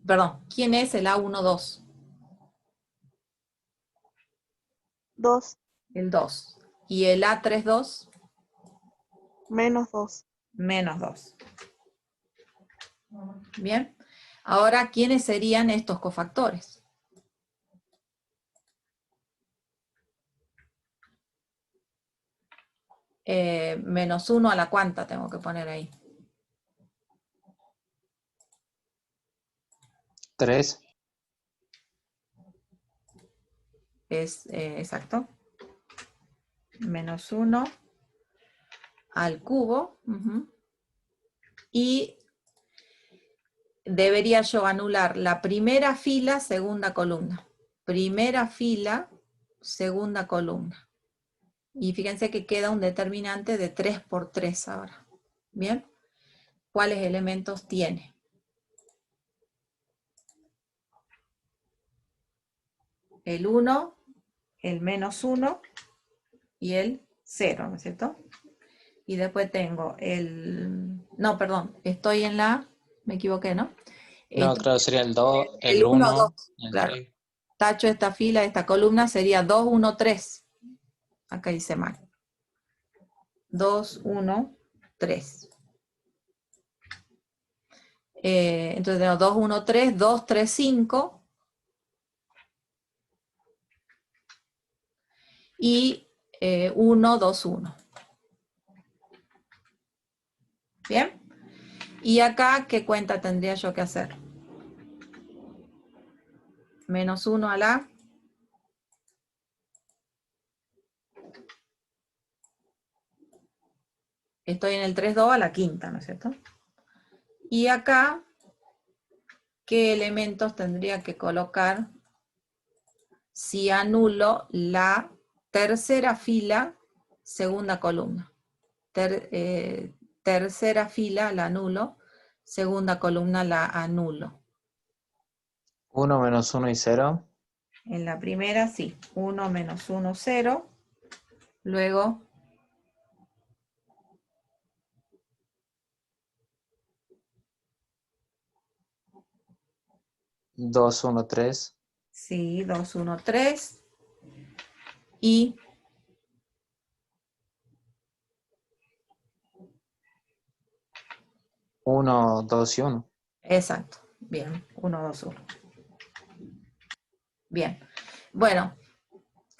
Perdón, ¿quién es el A12? 2 El 2. ¿Y el A32? menos 2. Menos 2. Bien. Ahora, ¿quiénes serían estos cofactores? Menos 1 a la cuánta tengo que poner ahí. 3. Es exacto. Menos 1 al cubo. Y debería yo anular la primera fila, segunda columna. primera fila, segunda columna. Y fíjense que queda un determinante de 3 por 3 ahora. ¿Bien? ¿Cuáles elementos tiene? El 1, el menos 1 y el 0, ¿no es cierto? Y después tengo el... No, perdón, estoy en la... Me equivoqué, ¿no? No, claro, sería el 2, El el 1, 2, 1, el claro. 3. Tacho esta fila, esta columna sería 2, 1, 3. Acá hice mal. 2, 1, 3. Entonces tengo 2, 1, 3, 2, 3, 5. Y 1, 2, 1. ¿Bien? Y acá, ¿qué cuenta tendría yo que hacer? Menos 1 a la... Estoy en el 3, 2 a la quinta, ¿no es cierto? Y acá, ¿qué elementos tendría que colocar si anulo la tercera fila, segunda columna? Tercera fila la anulo, segunda columna la anulo. 1 menos 1 y 0. En la primera, sí, 1 menos 1, 0. Luego, 2, 1, 3. sí, 2, 1, 3. Y 1, 2 y 1. exacto, bien, 1, 2, 1. Bien, bueno,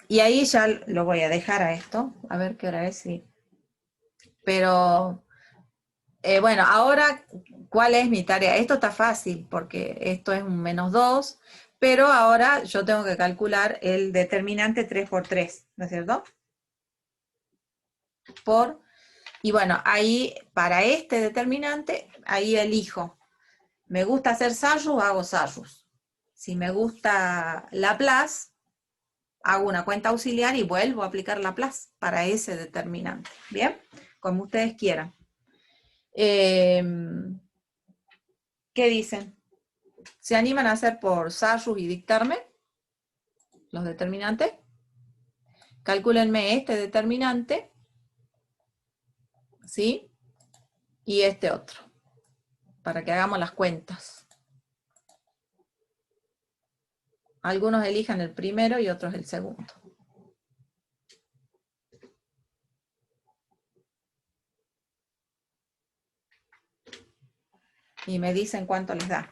y ahí ya lo voy a dejar a esto, a ver qué hora es, sí. Pero, bueno, ahora, ¿cuál es mi tarea? Esto está fácil, porque esto es un menos 2, pero ahora yo tengo que calcular el determinante 3 por 3, ¿no es cierto? Y bueno, ahí, para este determinante, ahí elijo. Me gusta hacer Sayus, hago Sayus. Si me gusta Laplace, hago una cuenta auxiliar y vuelvo a aplicar Laplace para ese determinante. ¿Bien? Como ustedes quieran. ¿Qué dicen? ¿Se animan a hacer por Sayus y dictarme los determinantes? Calcúlenme este determinante, ¿sí? Y este otro, para que hagamos las cuentas. Algunos elijan el primero y otros el segundo. Y me dicen cuánto les da.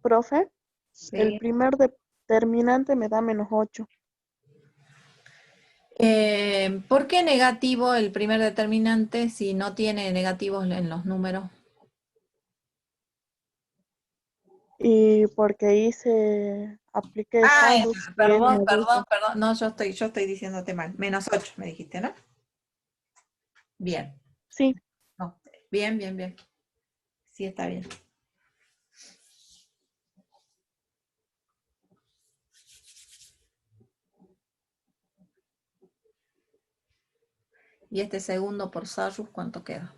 Profe, el ¿Sí? primer determinante me da menos 8. ¿Por qué negativo el primer determinante si no tiene negativos en los números? Y porque apliqué Ay, Sayus y es perdón, medusa. perdón, perdón. No, yo estoy diciéndote mal. Menos 8 me dijiste, ¿no? Bien. Sí, No, bien, bien, bien. Sí, está bien. Y este segundo por Sayus, ¿cuánto queda?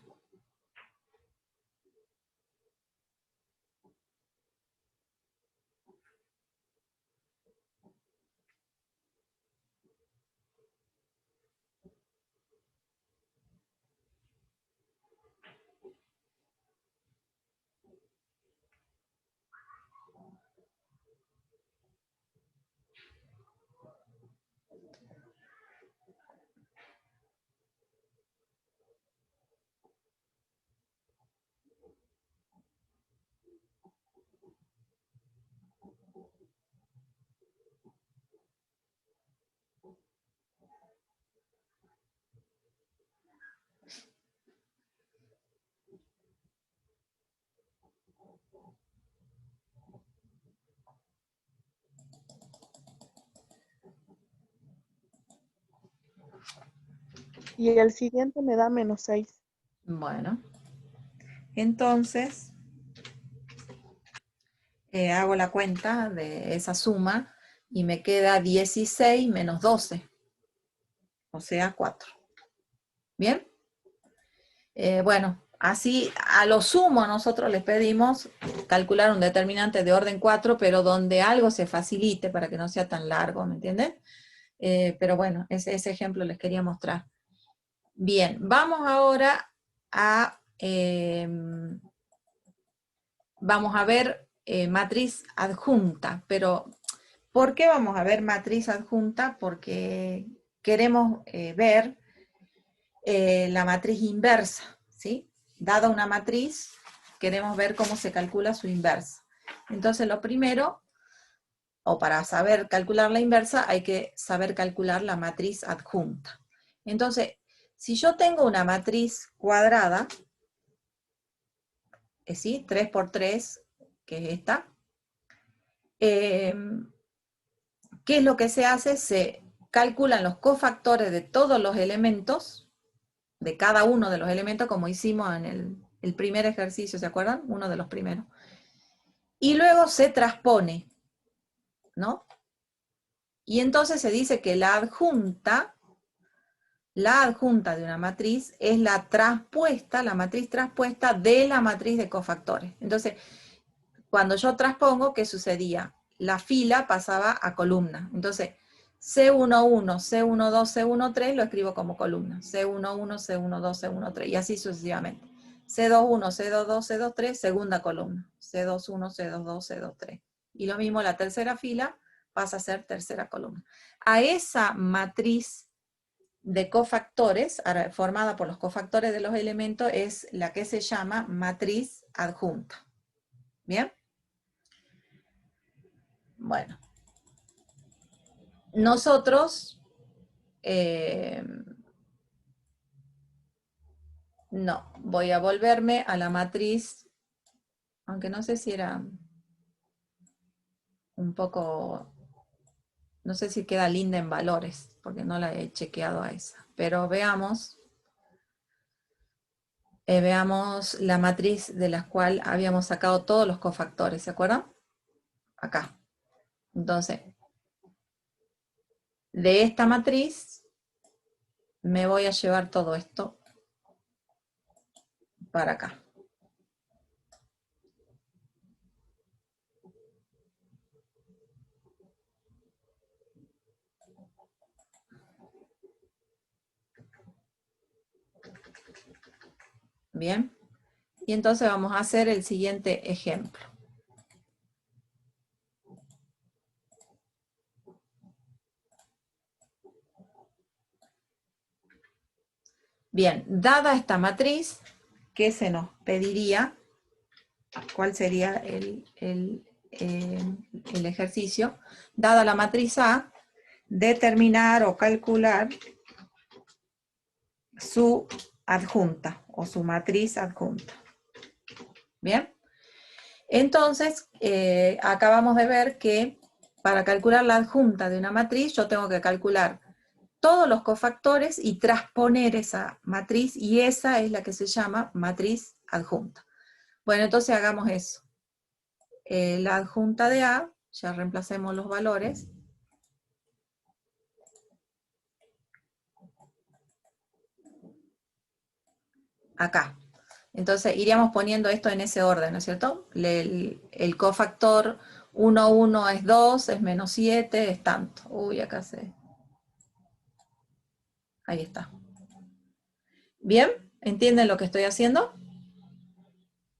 Y el siguiente me da menos 6. Bueno, entonces hago la cuenta de esa suma y me queda 16 menos 12, o sea 4. ¿Bien? Bueno, así a lo sumo nosotros les pedimos calcular un determinante de orden 4, pero donde algo se facilite para que no sea tan largo, ¿me entienden? Pero bueno, ese ejemplo les quería mostrar. Bien, vamos ahora a, vamos a ver matriz adjunta, pero ¿por qué vamos a ver matriz adjunta? Porque queremos ver la matriz inversa, ¿sí? Dada una matriz, queremos ver cómo se calcula su inversa. Entonces lo primero, o para saber calcular la inversa, hay que saber calcular la matriz adjunta. Entonces, si yo tengo una matriz cuadrada, ¿sí? 3 por 3, que es esta, ¿qué es lo que se hace? Se calculan los cofactores de todos los elementos, de cada uno de los elementos, como hicimos en el primer ejercicio, ¿se acuerdan? Uno de los primeros. Y luego se transpone, ¿no? Y entonces se dice que la adjunta de una matriz es la matriz traspuesta de la matriz de cofactores. Entonces, cuando yo transpongo, ¿qué sucedía? La fila pasaba a columna. Entonces, C11, C12, C13 lo escribo como columna. C11, C12, C13 y así sucesivamente. C21, C22, C23, segunda columna. C21, C22, C23. Y lo mismo la tercera fila pasa a ser tercera columna. A esa matriz de cofactores, formada por los cofactores de los elementos, es la que se llama matriz adjunta. ¿Bien? Bueno. Nosotros, no, voy a volverme a la matriz, aunque no sé si era un poco, no sé si queda linda en valores, porque no la he chequeado a esa. Pero veamos la matriz de la cual habíamos sacado todos los cofactores, ¿se acuerdan? Acá. Entonces, de esta matriz me voy a llevar todo esto para acá. Bien. Y entonces vamos a hacer el siguiente ejemplo. Bien, dada esta matriz, ¿qué se nos pediría? ¿Cuál sería el ejercicio? Dada la matriz A, determinar o calcular su adjunta o su matriz adjunta. Bien. Entonces, acabamos de ver que para calcular la adjunta de una matriz, yo tengo que calcular todos los cofactores y transponer esa matriz, y esa es la que se llama matriz adjunta. Bueno, entonces hagamos eso. La adjunta de A, ya reemplacemos los valores. Acá. Entonces iríamos poniendo esto en ese orden, ¿no es cierto? El cofactor 1, 1 es 2, es menos 7, es tanto. Uy, acá se... Ahí está. ¿Bien? ¿Entienden lo que estoy haciendo?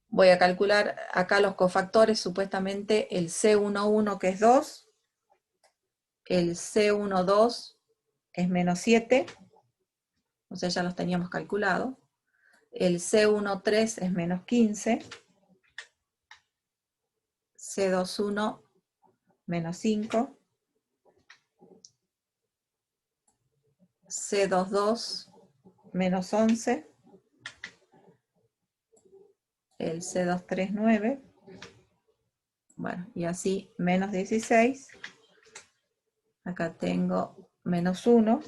Voy a calcular acá los cofactores, supuestamente el C11 que es 2, el C12 es menos 7, o sea, ya los teníamos calculados. El C13 es menos 15, C21 menos 5, C22 menos 11, el C23 9, bueno, y así menos 16, acá tengo menos 1,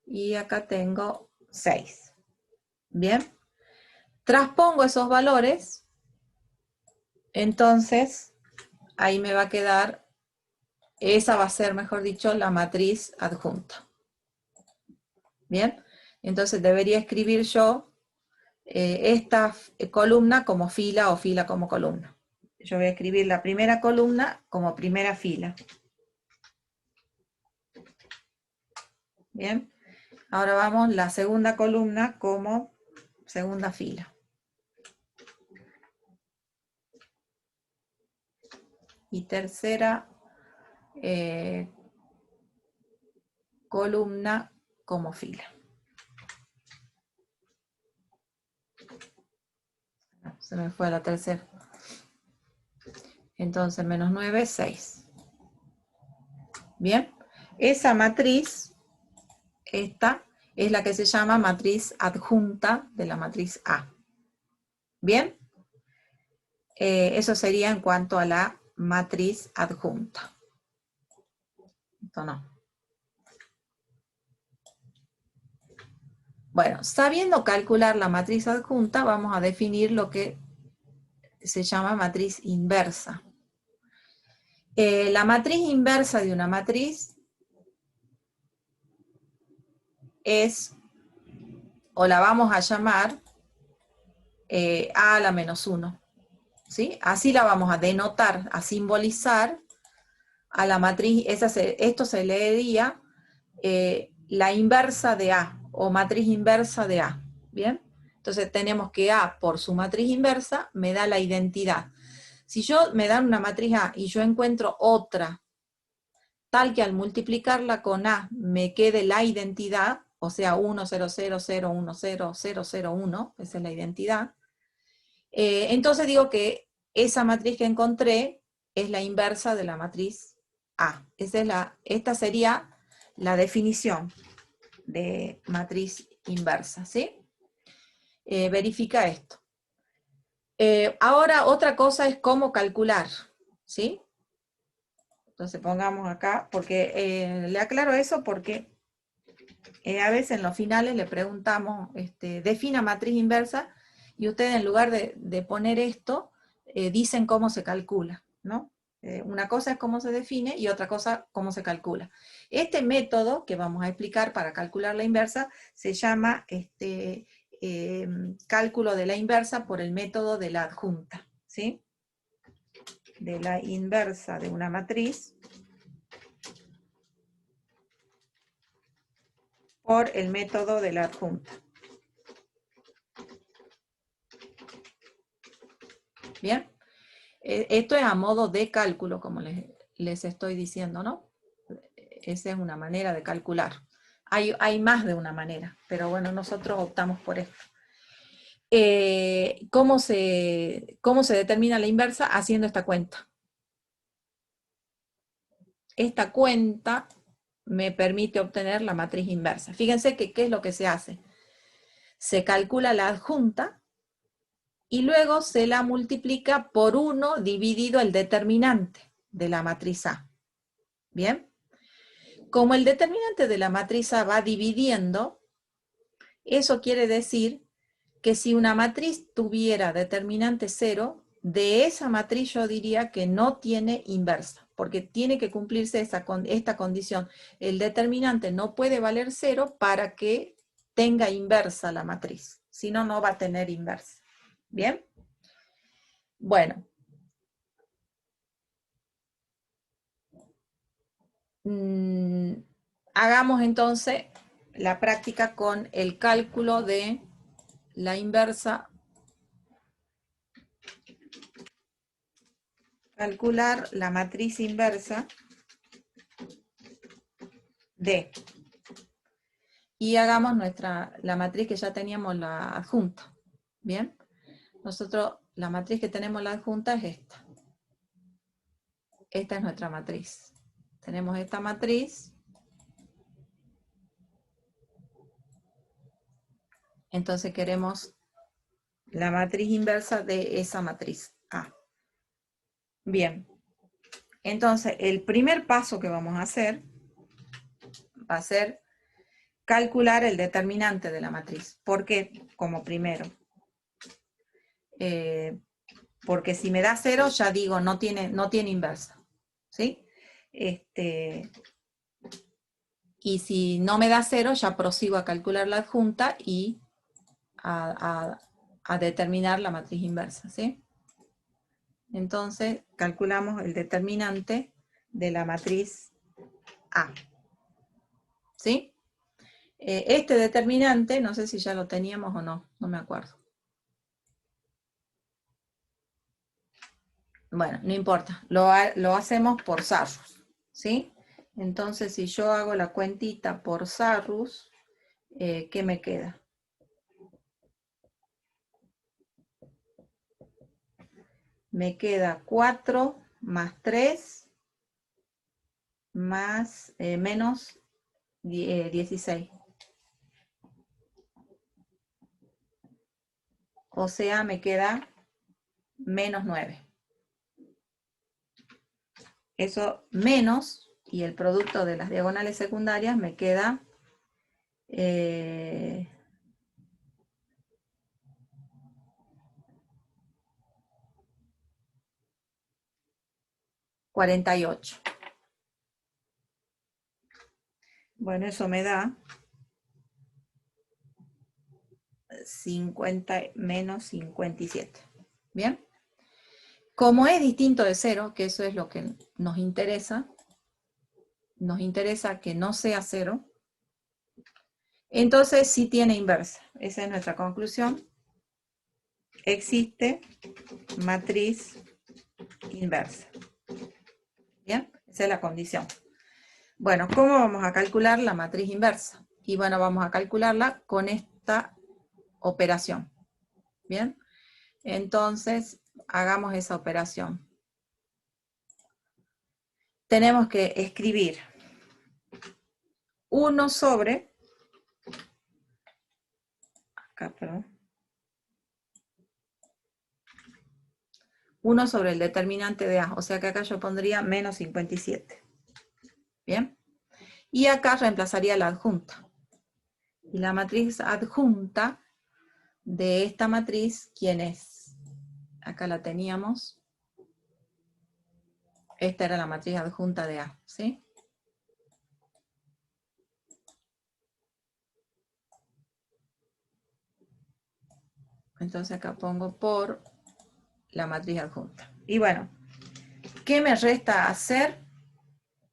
y acá tengo 6. Bien. Traspongo esos valores, entonces ahí me va a quedar, esa va a ser, mejor dicho, la matriz adjunta. Bien. Entonces debería escribir yo esta columna como fila o fila como columna. Yo voy a escribir la primera columna como primera fila. Bien. Ahora vamos la segunda columna como segunda fila. Y tercera columna como fila. Se me fue la tercera. Entonces, menos 9, 6. Bien. Esa matriz, esta, es la que se llama matriz adjunta de la matriz A. Bien. Eso sería en cuanto a la matriz adjunta. Esto no. Bueno, sabiendo calcular la matriz adjunta, vamos a definir lo que se llama matriz inversa. La matriz inversa de una matriz es, o la vamos a llamar A a la menos 1. ¿Sí? Así la vamos a denotar, a simbolizar a la matriz. Esto se leería la inversa de A, o matriz inversa de A. ¿Bien? Entonces tenemos que A, por su matriz inversa, me da la identidad. Si yo me dan una matriz A y yo encuentro otra, tal que al multiplicarla con A me quede la identidad, o sea, 1, 0, 0, 0, 1, 0, 0, 0, 1, esa es la identidad, entonces digo que esa matriz que encontré es la inversa de la matriz A. Esta sería la definición de matriz inversa, ¿sí? Verifica esto. Ahora otra cosa es cómo calcular, ¿sí? Entonces pongamos acá, porque le aclaro eso porque a veces en los finales le preguntamos, defina matriz inversa, y ustedes en lugar de poner esto, dicen cómo se calcula, ¿no? Una cosa es cómo se define y otra cosa cómo se calcula. Este método que vamos a explicar para calcular la inversa se llama cálculo de la inversa por el método de la adjunta, ¿sí? De la inversa de una matriz por el método de la adjunta. Bien, esto es a modo de cálculo, como les estoy diciendo, ¿no? Esa es una manera de calcular. Hay más de una manera, pero bueno, nosotros optamos por esto. ¿Cómo se determina la inversa? Haciendo esta cuenta. Esta cuenta me permite obtener la matriz inversa. Fíjense que ¿qué es lo que se hace? Se calcula la adjunta y luego se la multiplica por 1 dividido el determinante de la matriz A. ¿Bien? Como el determinante de la matriz A va dividiendo, eso quiere decir que si una matriz tuviera determinante 0, de esa matriz yo diría que no tiene inversa, porque tiene que cumplirse esta condición. El determinante no puede valer 0 para que tenga inversa la matriz, si no, no va a tener inversa. ¿Bien? Bueno. Hagamos entonces la práctica con el cálculo de la inversa. Calcular la matriz inversa de. Y hagamos la matriz que ya teníamos la adjunta. ¿Bien? Nosotros, la matriz que tenemos la adjunta es esta. Esta es nuestra matriz. Tenemos esta matriz. Entonces queremos la matriz inversa de esa matriz A. Bien. Entonces, el primer paso que vamos a hacer va a ser calcular el determinante de la matriz. ¿Por qué? Como primero. Porque si me da 0, ya digo, no tiene inversa. ¿Sí? Y si no me da 0, ya prosigo a calcular la adjunta y a determinar la matriz inversa. ¿Sí? Entonces, calculamos el determinante de la matriz A. ¿Sí? Este determinante, no sé si ya lo teníamos o no, no me acuerdo. Bueno, no importa, lo hacemos por Sarrus, ¿sí? Entonces, si yo hago la cuentita por Sarrus, ¿qué me queda? Me queda 4 más 3 más menos 16. O sea, me queda menos 9. Eso menos, y el producto de las diagonales secundarias me queda 48. Bueno, eso me da 50 menos 57. ¿Bien? Como es distinto de 0, que eso es lo que nos interesa que no sea 0, entonces sí tiene inversa. Esa es nuestra conclusión. Existe matriz inversa. ¿Bien? Esa es la condición. Bueno, ¿cómo vamos a calcular la matriz inversa? Y bueno, vamos a calcularla con esta operación. ¿Bien? Entonces, hagamos esa operación. Tenemos que escribir 1 sobre, acá, perdón, 1 sobre el determinante de A, o sea que acá yo pondría menos 57. ¿Bien? Y acá reemplazaría la adjunta. Y la matriz adjunta de esta matriz, ¿quién es? Acá la teníamos. Esta era la matriz adjunta de A, ¿sí? Entonces acá pongo por la matriz adjunta. Y bueno, ¿qué me resta hacer?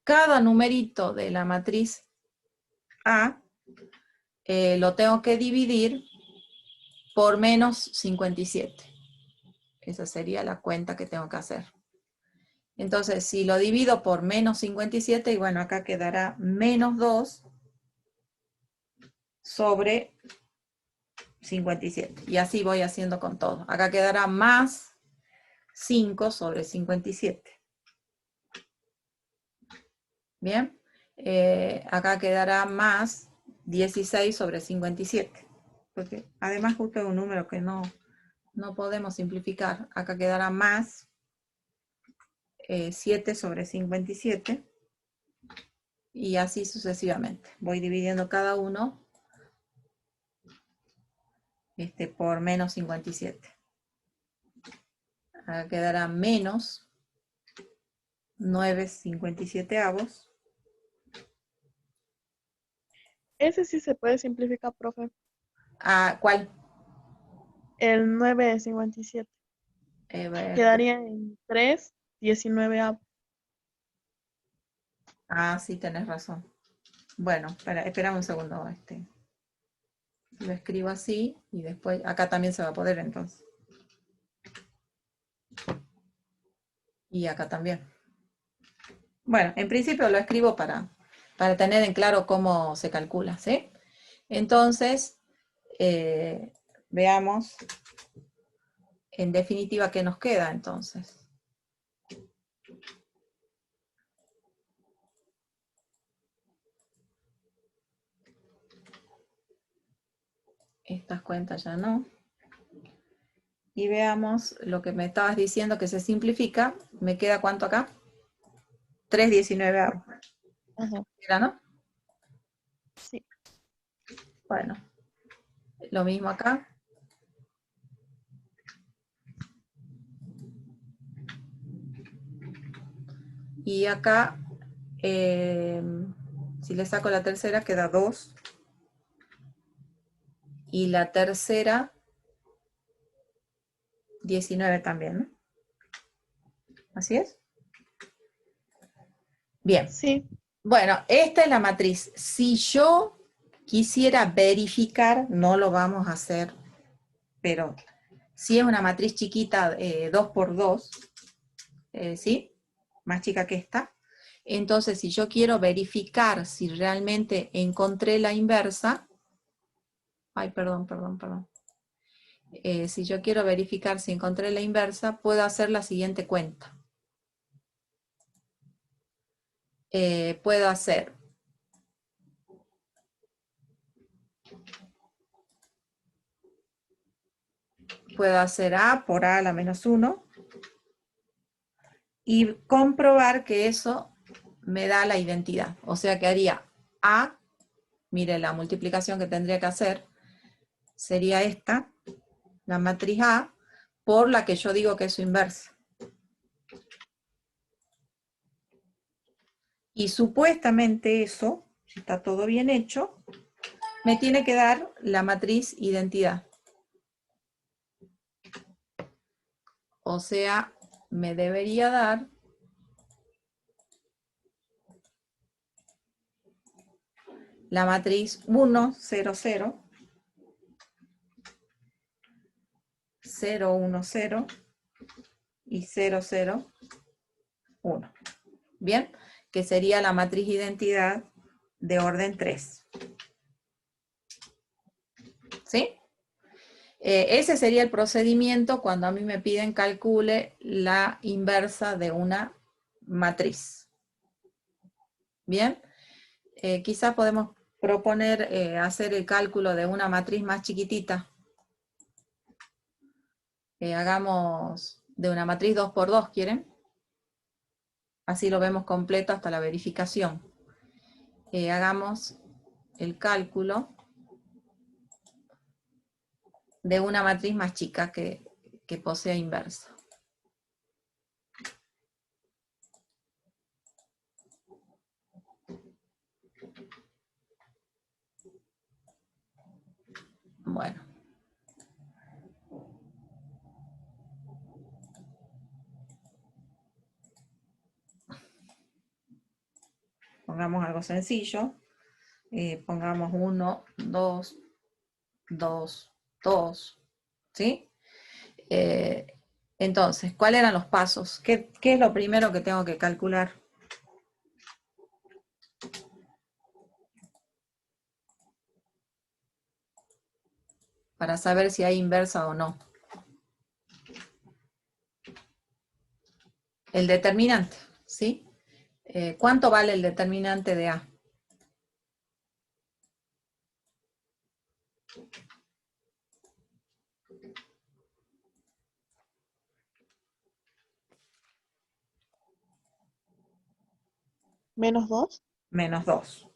Cada numerito de la matriz A lo tengo que dividir por menos 57. Esa sería la cuenta que tengo que hacer. Entonces, si lo divido por menos 57, y bueno, acá quedará menos 2 sobre 57. Y así voy haciendo con todo. Acá quedará más 5 sobre 57. Bien. Acá quedará más 16 sobre 57. Porque además justo es un número que no podemos simplificar. Acá quedará más 7 sobre 57. Y así sucesivamente. Voy dividiendo cada uno por menos 57. Acá quedará menos 9/57. Ese sí se puede simplificar, profe. ¿Cuál? El 9/57. Quedaría en 3/19. Sí, tenés razón. Bueno, espera un segundo. Lo escribo así y después, acá también se va a poder entonces. Y acá también. Bueno, en principio lo escribo para tener en claro cómo se calcula, ¿sí? Entonces, veamos en definitiva qué nos queda entonces. Estas cuentas ya no. Y veamos lo que me estabas diciendo que se simplifica. ¿Me queda cuánto acá? 3/19. Ajá. ¿Era, no? Sí. Bueno, lo mismo acá. Y acá, si le saco la tercera, queda 2. Y la tercera, 19 también, ¿no? ¿Así es? Bien. Sí. Bueno, esta es la matriz. Si yo quisiera verificar, no lo vamos a hacer, pero si es una matriz chiquita, 2 por 2, ¿sí? Más chica que esta. Entonces, si yo quiero verificar si realmente encontré la inversa, si yo quiero verificar si encontré la inversa, puedo hacer la siguiente cuenta. Puedo hacer A por A a la menos 1 y comprobar que eso me da la identidad. O sea que haría A, mire la multiplicación que tendría que hacer, sería esta, la matriz A, por la que yo digo que es su inversa. Y supuestamente eso, si está todo bien hecho, me tiene que dar la matriz identidad. O sea, me debería dar la matriz 1, 0, 0, 0, 1, 0 y 0, 0, 1. Bien, que sería la matriz identidad de orden 3. ¿Sí? Ese sería el procedimiento cuando a mí me piden calcule la inversa de una matriz. Bien, quizás podemos proponer hacer el cálculo de una matriz más chiquitita. Hagamos de una matriz 2 por 2, ¿quieren? Así lo vemos completo hasta la verificación. Hagamos el cálculo de una matriz más chica que posea inversa. Bueno. Pongamos algo sencillo. Pongamos 1, 2, 2, 2. ¿Sí? Entonces, ¿cuáles eran los pasos? ¿Qué es lo primero que tengo que calcular? Para saber si hay inversa o no. El determinante, ¿sí? ¿Cuánto vale el determinante de A? Menos 2. Menos 2.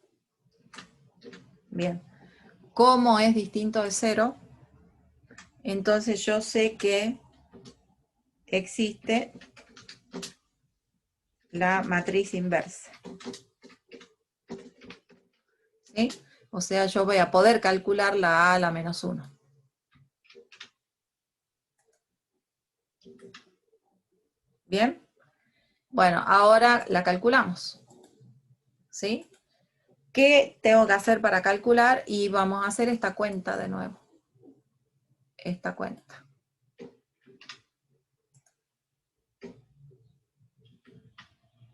Bien. ¿Cómo es distinto de 0? Entonces yo sé que existe la matriz inversa. ¿Sí? O sea, yo voy a poder calcular la A a la menos 1. ¿Bien? Bueno, ahora la calculamos. ¿Sí? ¿Qué tengo que hacer para calcular? Y vamos a hacer esta cuenta de nuevo. Esta cuenta.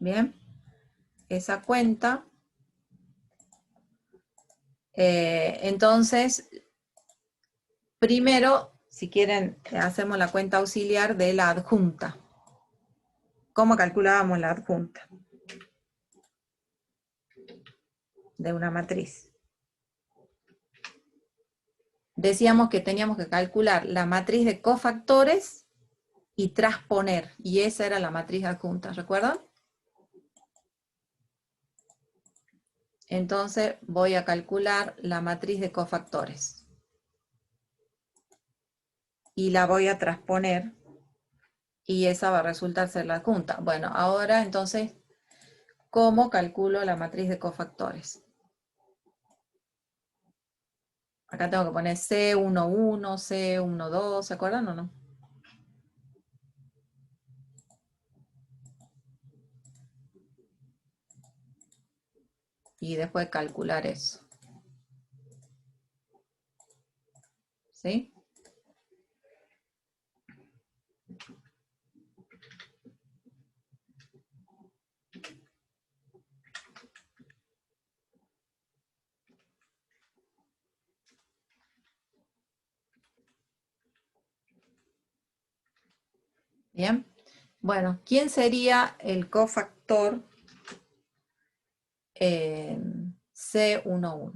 Bien. Esa cuenta. Entonces, primero, si quieren, hacemos la cuenta auxiliar de la adjunta. ¿Cómo calculábamos la adjunta? De una matriz. Decíamos que teníamos que calcular la matriz de cofactores y transponer. Y esa era la matriz adjunta, ¿recuerdan? Entonces voy a calcular la matriz de cofactores. Y la voy a transponer. Y esa va a resultar ser la adjunta. Bueno, ahora entonces, ¿cómo calculo la matriz de cofactores? Acá tengo que poner C11, C12, ¿se acuerdan o no? Y después calcular eso. ¿Sí? Bien. Bueno, ¿quién sería el cofactor C11?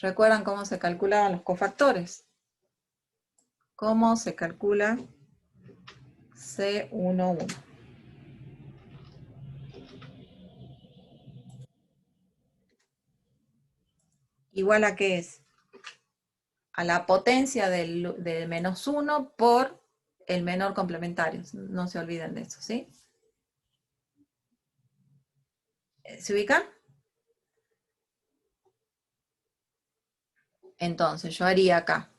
¿Recuerdan cómo se calculaban los cofactores? ¿Cómo se calcula C11? ¿Igual a qué es? A la potencia del menos 1 por el menor complementario. No se olviden de eso, ¿sí? ¿Se ubican? Entonces, yo haría acá.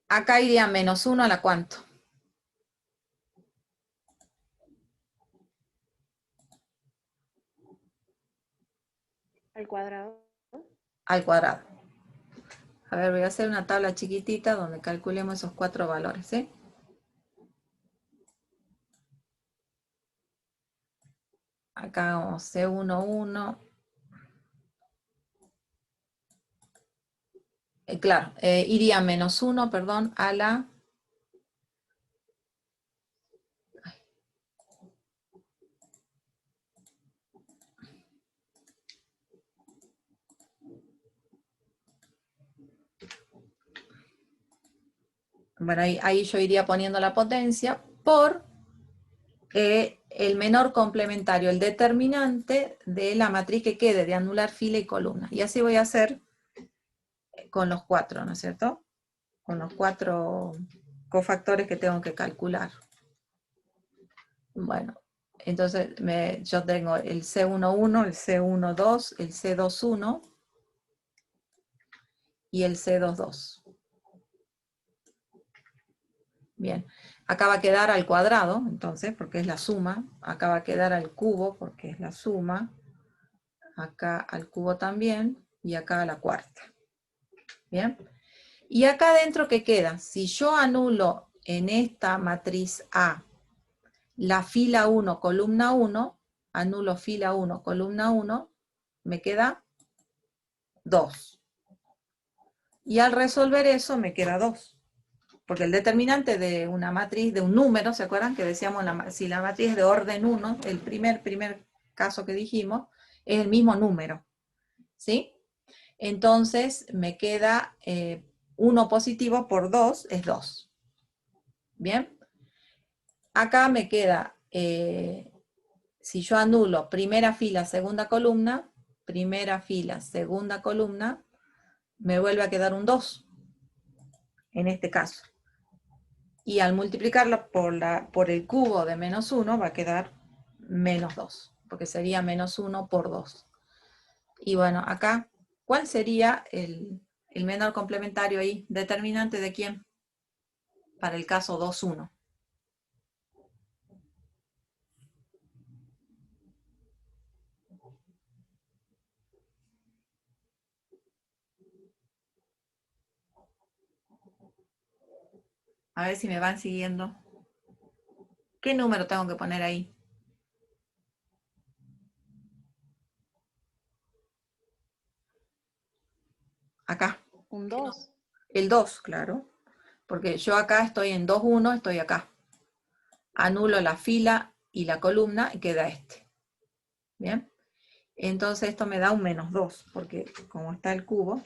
Acá iría menos 1 a la cuánto. Al cuadrado. Al cuadrado. A ver, voy a hacer una tabla chiquitita donde calculemos esos 4 valores, ¿sí? Acá vamos C11. Claro, iría menos 1, perdón, a la... Bueno, ahí yo iría poniendo la potencia por el menor complementario, el determinante de la matriz que quede, de anular fila y columna. Y así voy a hacer con los 4, ¿no es cierto? Con los 4 cofactores que tengo que calcular. Bueno, entonces yo tengo el C11, el C12, el C21 y el C22. Bien, acá va a quedar al cuadrado, entonces, porque es la suma. Acá va a quedar al cubo, porque es la suma. Acá al cubo también, y acá a la cuarta. Bien. Y acá adentro, ¿qué queda? Si yo anulo en esta matriz A la fila 1, columna 1, anulo fila 1, columna 1, me queda 2. Y al resolver eso me queda 2. Porque el determinante de una matriz, de un número, ¿se acuerdan que decíamos si la matriz es de orden 1, el primer caso que dijimos, es el mismo número, ¿sí? Entonces me queda 1 positivo por 2 es 2. ¿Bien? Acá me queda, si yo anulo primera fila, segunda columna, me vuelve a quedar un 2, en este caso. Y al multiplicarlo por el cubo de menos 1 va a quedar menos 2, porque sería menos 1 por 2. Y bueno, acá, ¿cuál sería el menor complementario ahí? ¿Determinante de quién? Para el caso 2,1. A ver si me van siguiendo. ¿Qué número tengo que poner ahí? Acá. Un 2. El 2, claro. Porque yo acá estoy en 2, 1, estoy acá. Anulo la fila y la columna y queda este. ¿Bien? Entonces esto me da un menos 2, porque como está el cubo,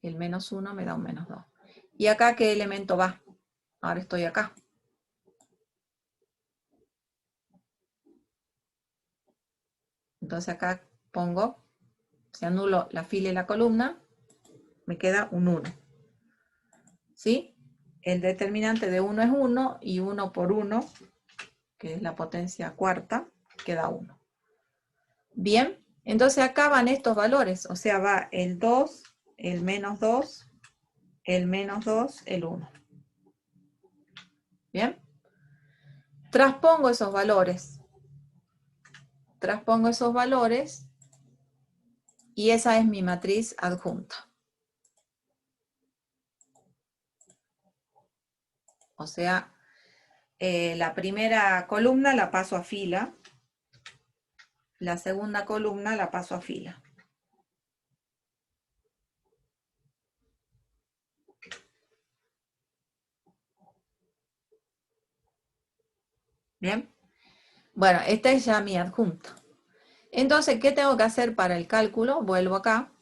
el menos 1 me da un menos 2. ¿Y acá qué elemento va? Ahora estoy acá. Entonces acá pongo, si anulo la fila y la columna, me queda un 1. ¿Sí? El determinante de 1 es 1 y 1 por 1, que es la potencia cuarta, queda 1. Bien, entonces acá van estos valores, o sea, va el 2, el menos 2, el menos 2, el 1. Bien. Transpongo esos valores. Transpongo esos valores y esa es mi matriz adjunta. O sea, la primera columna la paso a fila, la segunda columna la paso a fila. Bien. Bueno, esta es ya mi adjunta. Entonces, ¿qué tengo que hacer para el cálculo? Vuelvo acá,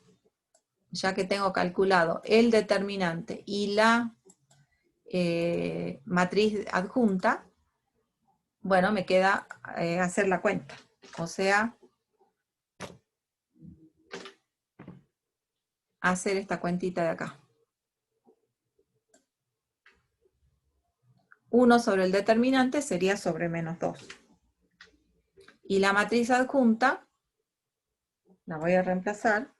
ya que tengo calculado el determinante y la matriz adjunta. Bueno, me queda hacer la cuenta. O sea, hacer esta cuentita de acá. 1 sobre el determinante sería sobre menos 2. Y la matriz adjunta la voy a reemplazar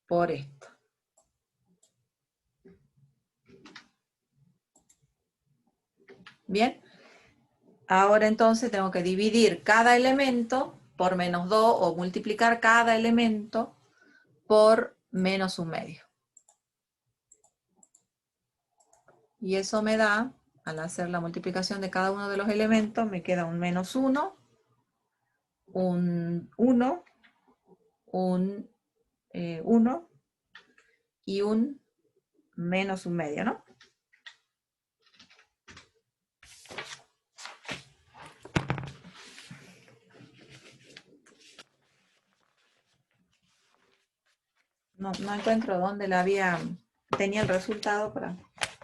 por esto. Bien. Ahora entonces tengo que dividir cada elemento por menos 2 o multiplicar cada elemento por menos 1/2. Y eso me da, al hacer la multiplicación de cada uno de los elementos, me queda un menos 1, un 1, un 1 y un menos 1/2, ¿no? No encuentro dónde tenía el resultado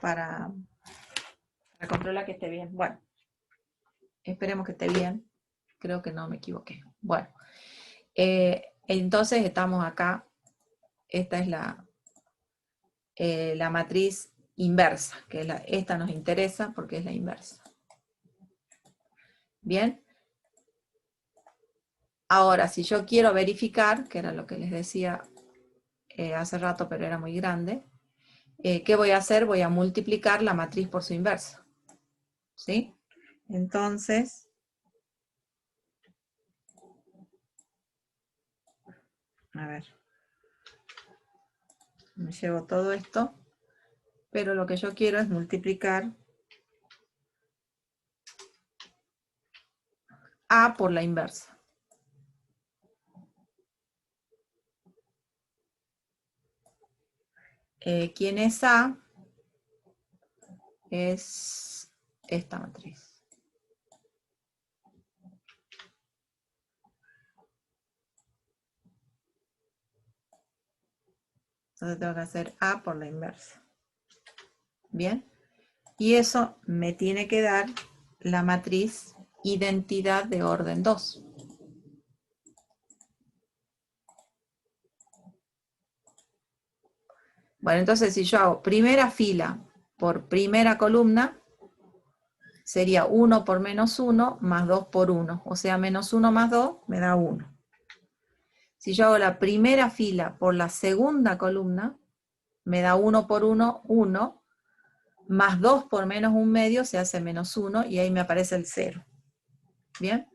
para comprobar que esté bien. Bueno, esperemos que esté bien. Creo que no me equivoqué. Bueno, entonces estamos acá. Esta es la matriz inversa, que esta nos interesa porque es la inversa. Bien. Ahora, si yo quiero verificar, que era lo que les decía hace rato, pero era muy grande, ¿qué voy a hacer? Voy a multiplicar la matriz por su inversa. ¿Sí? Entonces, a ver, me llevo todo esto, pero lo que yo quiero es multiplicar A por la inversa. ¿Quién es A? Es esta matriz. Entonces tengo que hacer A por la inversa. Bien. Y eso me tiene que dar la matriz identidad de orden 2. Bueno, entonces si yo hago primera fila por primera columna, sería 1 por menos 1 más 2 por 1. O sea, menos 1 más 2 me da 1. Si yo hago la primera fila por la segunda columna, me da 1 por 1, 1, más 2 por menos 1/2 se hace menos 1 y ahí me aparece el 0. ¿Bien?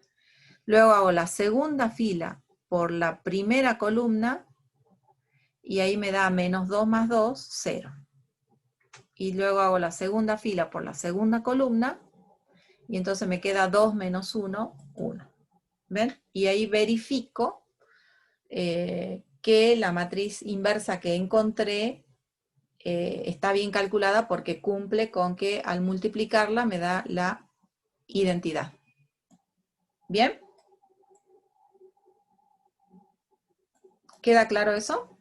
Luego hago la segunda fila por la primera columna y ahí me da menos 2 más 2, 0. Y luego hago la segunda fila por la segunda columna y entonces me queda 2 menos 1, 1. ¿Ven? Y ahí verifico que la matriz inversa que encontré está bien calculada porque cumple con que al multiplicarla me da la identidad. ¿Bien? ¿Queda claro eso?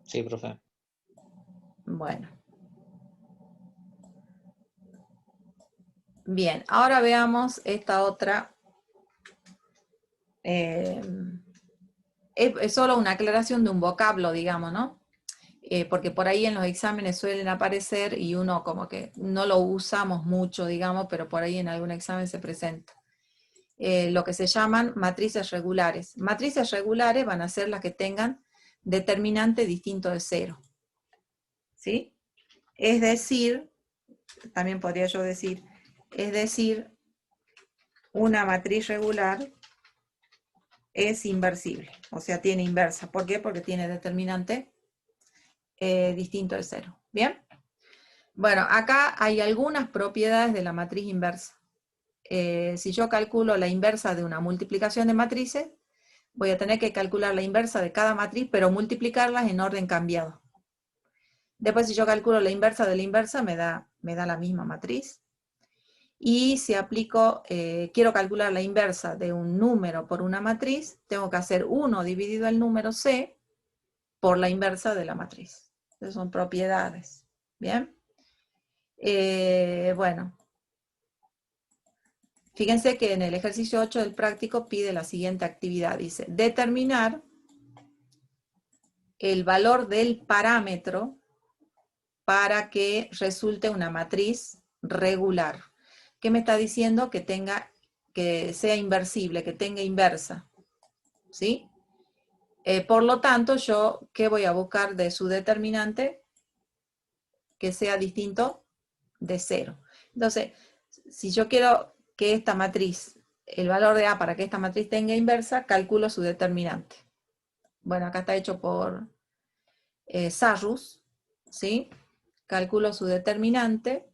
Sí, profe. Bueno. Bien, ahora veamos esta otra. Es solo una aclaración de un vocablo, digamos, ¿no? Porque por ahí en los exámenes suelen aparecer y uno como que no lo usamos mucho, digamos, pero por ahí en algún examen se presenta. Lo que se llaman matrices regulares. Matrices regulares van a ser las que tengan determinante distinto de 0. ¿Sí? Es decir, también podría yo decir, es decir, una matriz regular es inversible, o sea, tiene inversa. ¿Por qué? Porque tiene determinante distinto de 0. ¿Bien? Bueno, acá hay algunas propiedades de la matriz inversa. Si yo calculo la inversa de una multiplicación de matrices, voy a tener que calcular la inversa de cada matriz, pero multiplicarlas en orden cambiado. Después, si yo calculo la inversa de la inversa, me da la misma matriz. Y si aplico, quiero calcular la inversa de un número por una matriz, tengo que hacer 1 dividido el número C por la inversa de la matriz. Esas son propiedades. ¿Bien? Bueno. Fíjense que en el ejercicio 8 del práctico pide la siguiente actividad. Dice, determinar el valor del parámetro para que resulte una matriz regular. ¿Qué me está diciendo? Que sea inversible, que tenga inversa. ¿Sí? Por lo tanto, yo, ¿qué voy a buscar de su determinante? Que sea distinto de 0. Entonces, si yo quiero que esta matriz, el valor de A para que esta matriz tenga inversa, calculo su determinante. Bueno, acá está hecho por Sarrus, ¿sí? Calculo su determinante.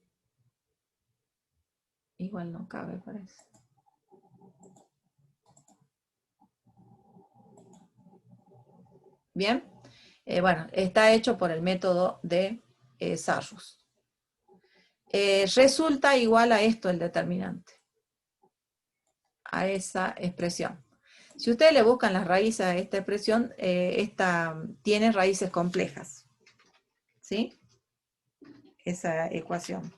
Igual no cabe, parece. Bien. Bueno, está hecho por el método de Sarrus. Resulta igual a esto el determinante. A esa expresión. Si ustedes le buscan las raíces a esta expresión, esta tiene raíces complejas. ¿Sí? Esa ecuación.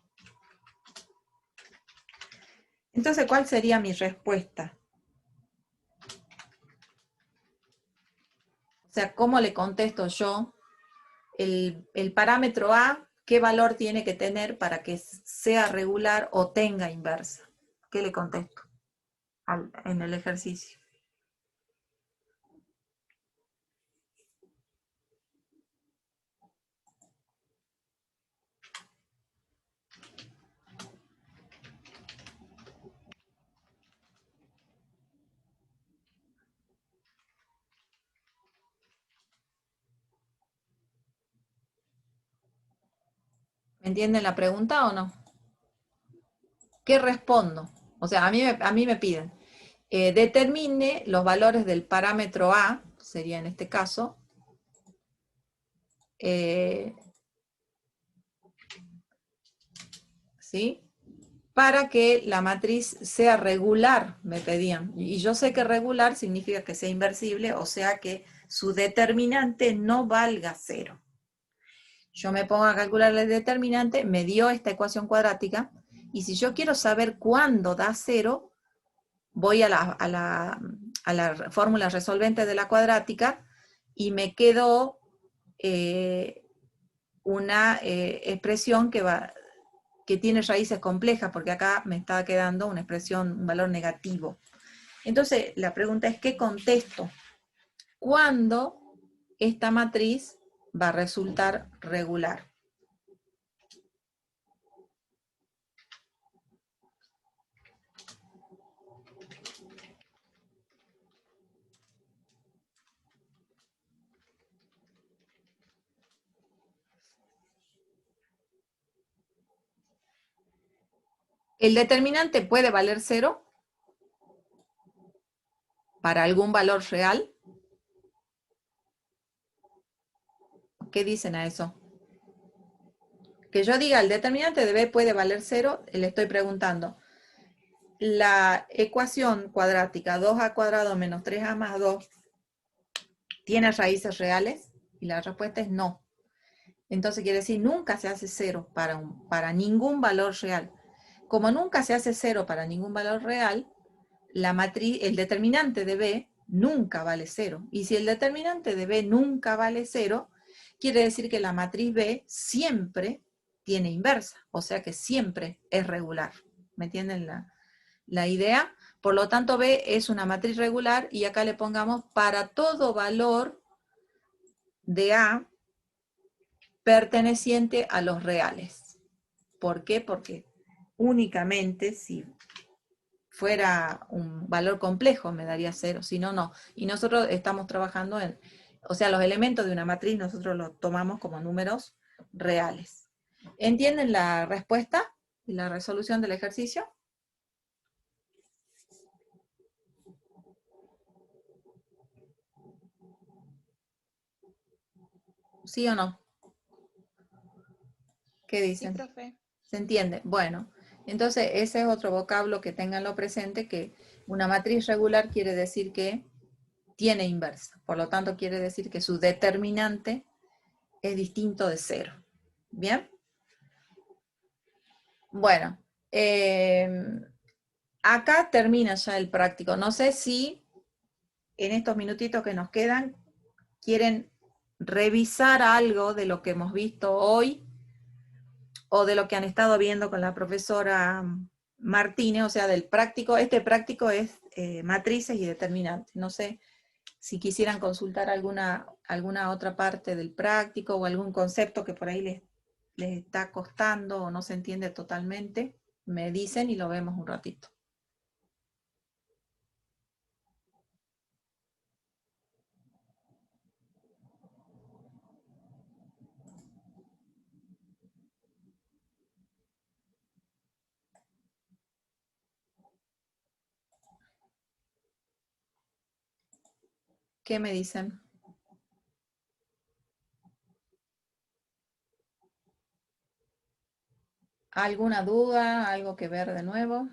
Entonces, ¿cuál sería mi respuesta? O sea, ¿cómo le contesto yo el parámetro A? ¿Qué valor tiene que tener para que sea regular o tenga inversa? ¿Qué le contesto en el ejercicio? ¿Me entienden la pregunta o no? ¿Qué respondo? O sea, a mí me piden, determine los valores del parámetro A, sería en este caso, ¿sí? Para que la matriz sea regular, me pedían. Y yo sé que regular significa que sea inversible, o sea que su determinante no valga 0. Yo me pongo a calcular el determinante, me dio esta ecuación cuadrática, y si yo quiero saber cuándo da 0, voy a la fórmula resolvente de la cuadrática y me quedó una expresión que tiene raíces complejas, porque acá me está quedando una expresión, un valor negativo. Entonces, la pregunta es, ¿qué contesto? ¿Cuándo esta matriz va a resultar regular? ¿El determinante puede valer 0 para algún valor real? ¿Qué dicen a eso? Que yo diga el determinante de b puede valer 0, le estoy preguntando. La ecuación cuadrática 2a cuadrado menos 3a más 2 ¿tiene raíces reales? Y la respuesta es no. Entonces quiere decir nunca se hace 0 para ningún valor real. Como nunca se hace 0 para ningún valor real, la matriz, el determinante de b nunca vale 0. Y si el determinante de b nunca vale 0, quiere decir que la matriz b siempre tiene inversa, o sea que siempre es regular. ¿Me entienden la idea? Por lo tanto, b es una matriz regular y acá le pongamos para todo valor de a perteneciente a los reales. ¿Por qué? Porque únicamente si fuera un valor complejo me daría 0, si no, no. Y nosotros estamos trabajando en, o sea, los elementos de una matriz nosotros los tomamos como números reales. ¿Entienden la respuesta y la resolución del ejercicio? ¿Sí o no? ¿Qué Sí, dicen? profe. ¿Se entiende? Bueno, entonces ese es otro vocablo que tenganlo presente, que una matriz regular quiere decir que tiene inversa. Por lo tanto, quiere decir que su determinante es distinto de 0. ¿Bien? Bueno, acá termina ya el práctico. No sé si en estos minutitos que nos quedan quieren revisar algo de lo que hemos visto hoy o de lo que han estado viendo con la profesora Martínez, o sea, del práctico. Este práctico es matrices y determinantes. No sé si quisieran consultar alguna otra parte del práctico o algún concepto que por ahí les está costando o no se entiende totalmente, me dicen y lo vemos un ratito. ¿Qué me dicen? ¿Alguna duda? ¿Algo que ver de nuevo?